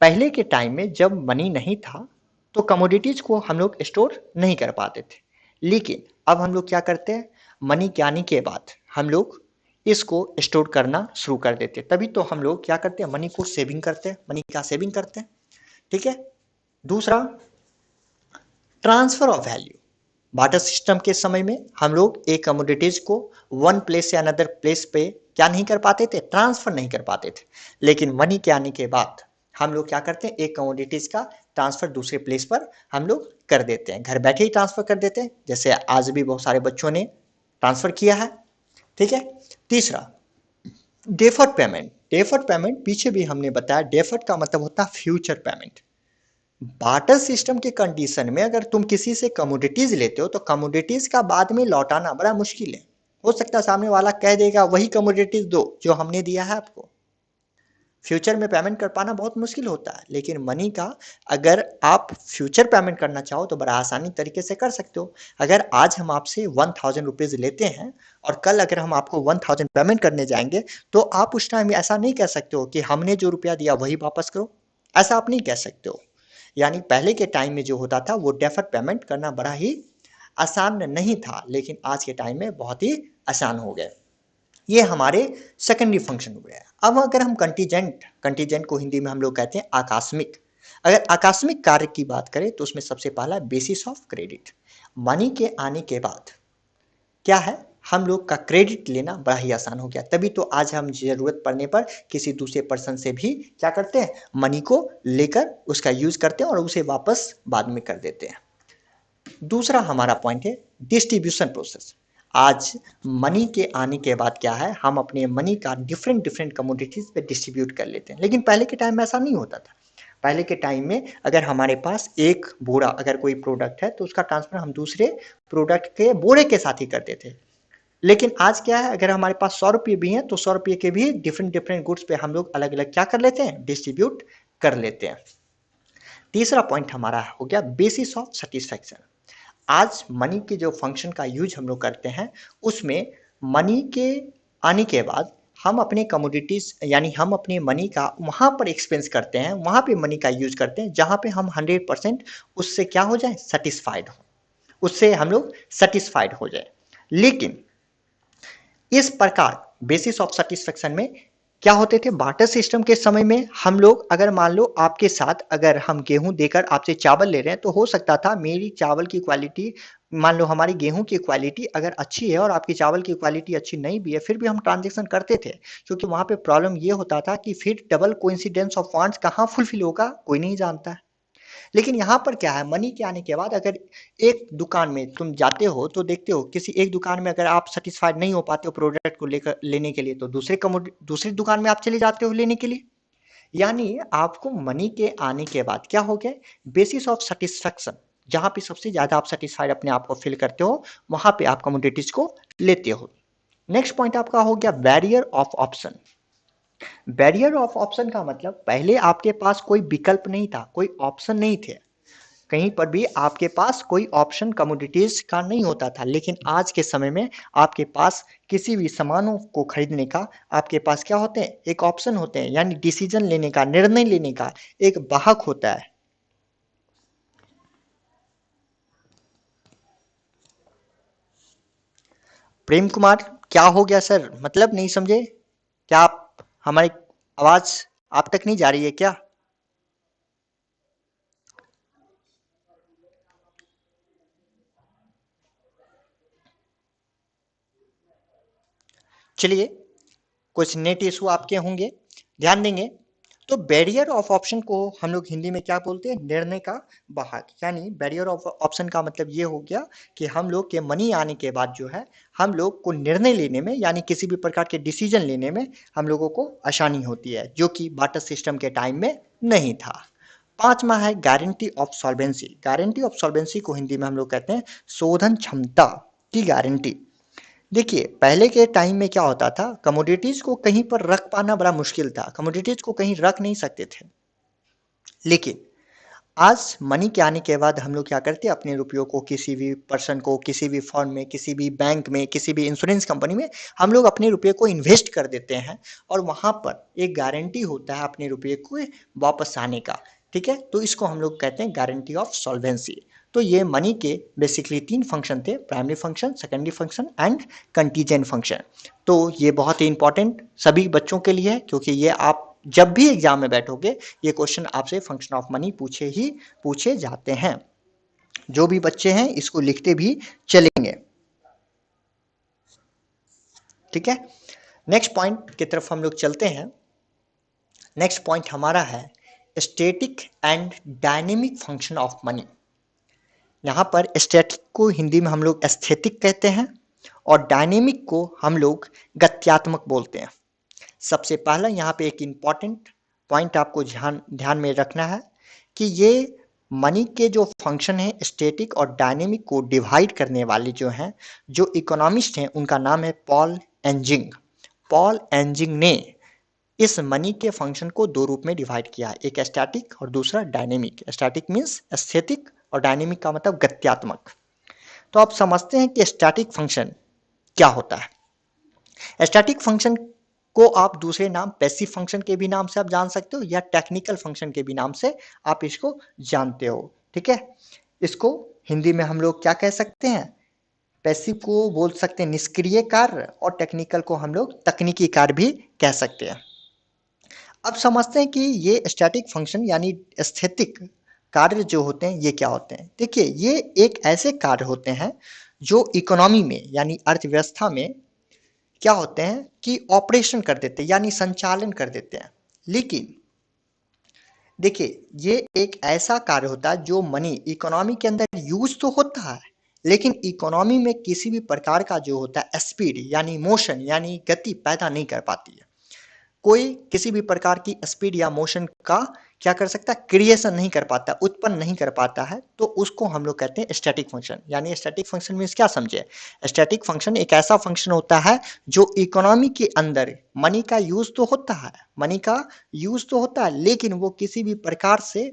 पहले के टाइम में जब मनी नहीं था तो कमोडिटीज को हम लोग स्टोर नहीं कर पाते थे, लेकिन अब हम लोग क्या करते हैं, मनी के आने के बाद हम लोग इसको स्टोर करना शुरू कर देते हैं। तभी तो हम लोग क्या करते हैं, मनी को सेविंग करते हैं, मनी का सेविंग करते हैं, ठीक है। दूसरा transfer of value. Barter system के समय में हम लोग एक कमोडिटीज को वन प्लेस से अनदर प्लेस पे क्या नहीं कर पाते थे, ट्रांसफर नहीं कर पाते थे। लेकिन मनी के आने के बाद हम लोग क्या करते हैं, एक कमोडिटीज का ट्रांसफर दूसरे प्लेस पर हम लोग कर देते हैं, घर बैठे ही ट्रांसफर कर देते हैं, जैसे आज भी बहुत सारे बच्चों ने ट्रांसफर किया है, ठीक है। तीसरा डेफर्ड पेमेंट। डेफर्ड पेमेंट पीछे भी हमने बताया, डेफर्ड का मतलब होता है फ्यूचर पेमेंट। बार्टर सिस्टम के कंडीशन में अगर तुम किसी से कमोडिटीज लेते हो तो कमोडिटीज का बाद में लौटाना बड़ा मुश्किल है। हो सकता है सामने वाला कह देगा वही कमोडिटीज दो जो हमने दिया है आपको। फ्यूचर में पेमेंट कर पाना बहुत मुश्किल होता है, लेकिन मनी का अगर आप फ्यूचर पेमेंट करना चाहो तो बड़ा आसानी तरीके से कर सकते हो। अगर आज हम आपसे 1000 रुपीज लेते हैं और कल अगर हम आपको 1000 पेमेंट करने जाएंगे तो आप उस टाइम ऐसा नहीं कह सकते हो कि हमने जो रुपया दिया वही वापस करो, ऐसा आप नहीं कह सकते हो। यानी पहले के टाइम में जो होता था वो डेफर्ड पेमेंट करना बड़ा ही आसान नहीं था, लेकिन आज के टाइम में बहुत ही आसान हो गए। ये हमारे सेकेंडरी फंक्शन हो गया। अब अगर हम कंटीजेंट, कंटीजेंट को हिंदी में हम लोग कहते हैं आकस्मिक। अगर आकस्मिक कार्य की बात करें तो उसमें सबसे पहला बेसिस ऑफ क्रेडिट। मनी के आने के बाद क्या है, हम लोग का क्रेडिट लेना बड़ा ही आसान हो गया। तभी तो आज हम जरूरत पड़ने पर किसी दूसरे पर्सन से भी क्या करते हैं, मनी को लेकर उसका यूज करते हैं और उसे वापस बाद में कर देते हैं। दूसरा हमारा पॉइंट है डिस्ट्रीब्यूशन प्रोसेस। आज मनी के आने के बाद क्या है, हम अपने मनी का डिफरेंट डिफरेंट कमोडिटीज पे डिस्ट्रीब्यूट कर लेते हैं, लेकिन पहले के टाइम में ऐसा नहीं होता था। पहले के टाइम में अगर हमारे पास एक बोरा अगर कोई प्रोडक्ट है तो उसका ट्रांसफर हम दूसरे प्रोडक्ट के बोरे के साथ ही करते थे। लेकिन आज क्या है, अगर हमारे पास 100 रुपये भी हैं तो 100 रुपये के भी डिफरेंट डिफरेंट गुड्स पे हम लोग अलग अलग क्या कर लेते हैं, डिस्ट्रीब्यूट कर लेते हैं। तीसरा पॉइंट हमारा हो गया बेसिस ऑफ सेटिस्फैक्शन। आज मनी के जो फंक्शन का यूज हम लोग करते हैं उसमें मनी के आने के बाद हम अपने कमोडिटीज यानी हम अपने मनी का वहां पर एक्सपेंस करते हैं, वहां पे मनी का यूज करते हैं जहां पे हम 100% उससे क्या हो जाए, सेटिस्फाइड हो, उससे हम लोग सेटिस्फाइड हो जाए। लेकिन इस प्रकार बेसिस ऑफ सेटिस्फेक्शन में क्या होते थे बार्टर सिस्टम के समय में? हम लोग अगर मान लो आपके साथ अगर हम गेहूं देकर आपसे चावल ले रहे हैं तो हो सकता था मेरी चावल की क्वालिटी, मान लो हमारी गेहूं की क्वालिटी अगर अच्छी है और आपकी चावल की क्वालिटी अच्छी नहीं भी है, फिर भी हम ट्रांजेक्शन करते थे, क्योंकि वहां पे प्रॉब्लम ये होता था कि फिर डबल कोइंसिडेंस ऑफ फंड्स कहाँ फुलफिल होगा कोई नहीं जानता है। लेकिन यहाँ पर क्या है, मनी के आने के बाद अगर एक दुकान में तुम जाते हो तो देखते हो किसी एक दुकान में अगर आप सेटिस्फाइड नहीं हो पाते हो प्रोडक्ट को लेकर लेने के लिए तो दूसरी दुकान में आप चले जाते हो लेने के लिए। यानी आपको मनी के आने के बाद क्या हो गया, बेसिस ऑफ सेटिस्फैक्शन, जहां पे सबसे ज्यादा आप सेटिस्फाइड अपने आप को फील करते हो वहां पे आप कमोडिटीज को लेते हो। नेक्स्ट पॉइंट आपका हो गया barrier of option. Barrier of option का मतलब पहले आपके पास कोई विकल्प नहीं था, कोई ऑप्शन नहीं थे, कहीं पर भी आपके पास कोई ऑप्शन कमोडिटीज का नहीं होता था। लेकिन आज के समय में आपके पास किसी भी सामानों को खरीदने का आपके पास क्या होते हैं, एक ऑप्शन होते हैं, यानी डिसीजन लेने का, निर्णय लेने का एक वाहक होता है। प्रेम कुमार, क्या हो गया सर, मतलब नहीं समझे क्या आप? हमारी आवाज आप तक नहीं जा रही है क्या? चलिए, कुछ नेट इशू आपके होंगे, ध्यान देंगे। तो बैरियर ऑफ ऑप्शन को हम लोग हिंदी में क्या बोलते हैं, निर्णय का वाहक। यानी बैरियर ऑफ ऑप्शन का मतलब ये हो गया कि हम लोग के मनी आने के बाद जो है हम लोग को निर्णय लेने में, यानी किसी भी प्रकार के डिसीजन लेने में हम लोगों को आसानी होती है, जो कि बार्टर सिस्टम के टाइम में नहीं था। पांचवा है guarantee of solvency. Guarantee of solvency को हिंदी में हम लोग कहते हैं शोधन क्षमता की गारंटी। देखिए पहले के टाइम में क्या होता था, कमोडिटीज को कहीं पर रख पाना बड़ा मुश्किल था, कमोडिटीज को कहीं रख नहीं सकते थे। लेकिन आज मनी के आने के बाद हम लोग क्या करते हैं, अपने रुपयों को किसी भी पर्सन को, किसी भी फर्म में, किसी भी बैंक में, किसी भी इंश्योरेंस कंपनी में हम लोग अपने रुपये को इन्वेस्ट कर देते हैं, और वहां पर एक गारंटी होता है अपने रुपये को वापस आने का। ठीक है, तो इसको हम लोग कहते हैं गारंटी ऑफ सॉल्वेंसी। तो ये मनी के बेसिकली तीन फंक्शन थे, primary function, secondary function and contingent function. तो ये बहुत ही इंपॉर्टेंट सभी बच्चों के लिए है, क्योंकि ये आप जब भी एग्जाम में बैठोगे ये क्वेश्चन आपसे फंक्शन ऑफ मनी पूछे जाते हैं। जो भी बच्चे हैं इसको लिखते भी चलेंगे। ठीक है, नेक्स्ट पॉइंट की तरफ हम लोग चलते हैं। नेक्स्ट पॉइंट हमारा है static and dynamic function of money. यहाँ पर स्टैटिक को हिंदी में हम लोग एस्थेटिक कहते हैं और डायनेमिक को हम लोग गत्यात्मक बोलते हैं। सबसे पहला यहाँ पे एक इम्पॉर्टेंट पॉइंट आपको ध्यान ध्यान में रखना है कि ये मनी के जो फंक्शन है स्टैटिक और डायनेमिक को डिवाइड करने वाले जो हैं, जो इकोनॉमिस्ट हैं, उनका नाम है पॉल एंजिंग। पॉल एंजिंग ने इस मनी के फंक्शन को दो रूप में डिवाइड किया, एक स्टैटिक और दूसरा डायनेमिक। स्टैटिक मीन्स एस्थेटिक और डायनेमिक का मतलब गत्यात्मक। तो आप समझते हैं कि स्टैटिक फंक्शन क्या होता है। स्टैटिक फंक्शन को आप दूसरे नाम पैसिव फंक्शन के भी नाम से आप जान सकते हो, या टेक्निकल फंक्शन के भी नाम से आप इसको जानते हो। ठीक है, इसको हिंदी में हम लोग क्या कह सकते हैं, पैसिव को बोल सकते हैं निष्क्रिय कार्य, और टेक्निकल को हम लोग तकनीकी कार्य भी कह सकते हैं। अब समझते हैं कि ये स्टैटिक फंक्शन यानी स्थैतिक कार्य जो होते हैं ये क्या होते हैं। देखिए ये एक ऐसे कार्य होते हैं जो इकोनॉमी में यानी अर्थव्यवस्था में क्या होते हैं कि ऑपरेशन कर देते हैं, यानी संचालन कर देते हैं। लेकिन देखिए ये एक ऐसा कार्य होता है जो मनी इकोनॉमी के अंदर यूज तो होता है, लेकिन इकोनॉमी में किसी भी प्रकार का जो होता है स्पीड यानी मोशन यानी गति पैदा नहीं कर पाती है। कोई किसी भी प्रकार की स्पीड या मोशन का क्या कर सकता है, क्रिएशन नहीं कर पाता, उत्पन्न नहीं कर पाता है, तो उसको हम लोग कहते हैं स्टैटिक फंक्शन। यानी स्टैटिक फंक्शन मीन्स क्या समझे, स्टैटिक फंक्शन एक ऐसा फंक्शन होता है जो इकोनॉमी के अंदर मनी का यूज तो होता है, मनी का यूज तो होता है, लेकिन वो किसी भी प्रकार से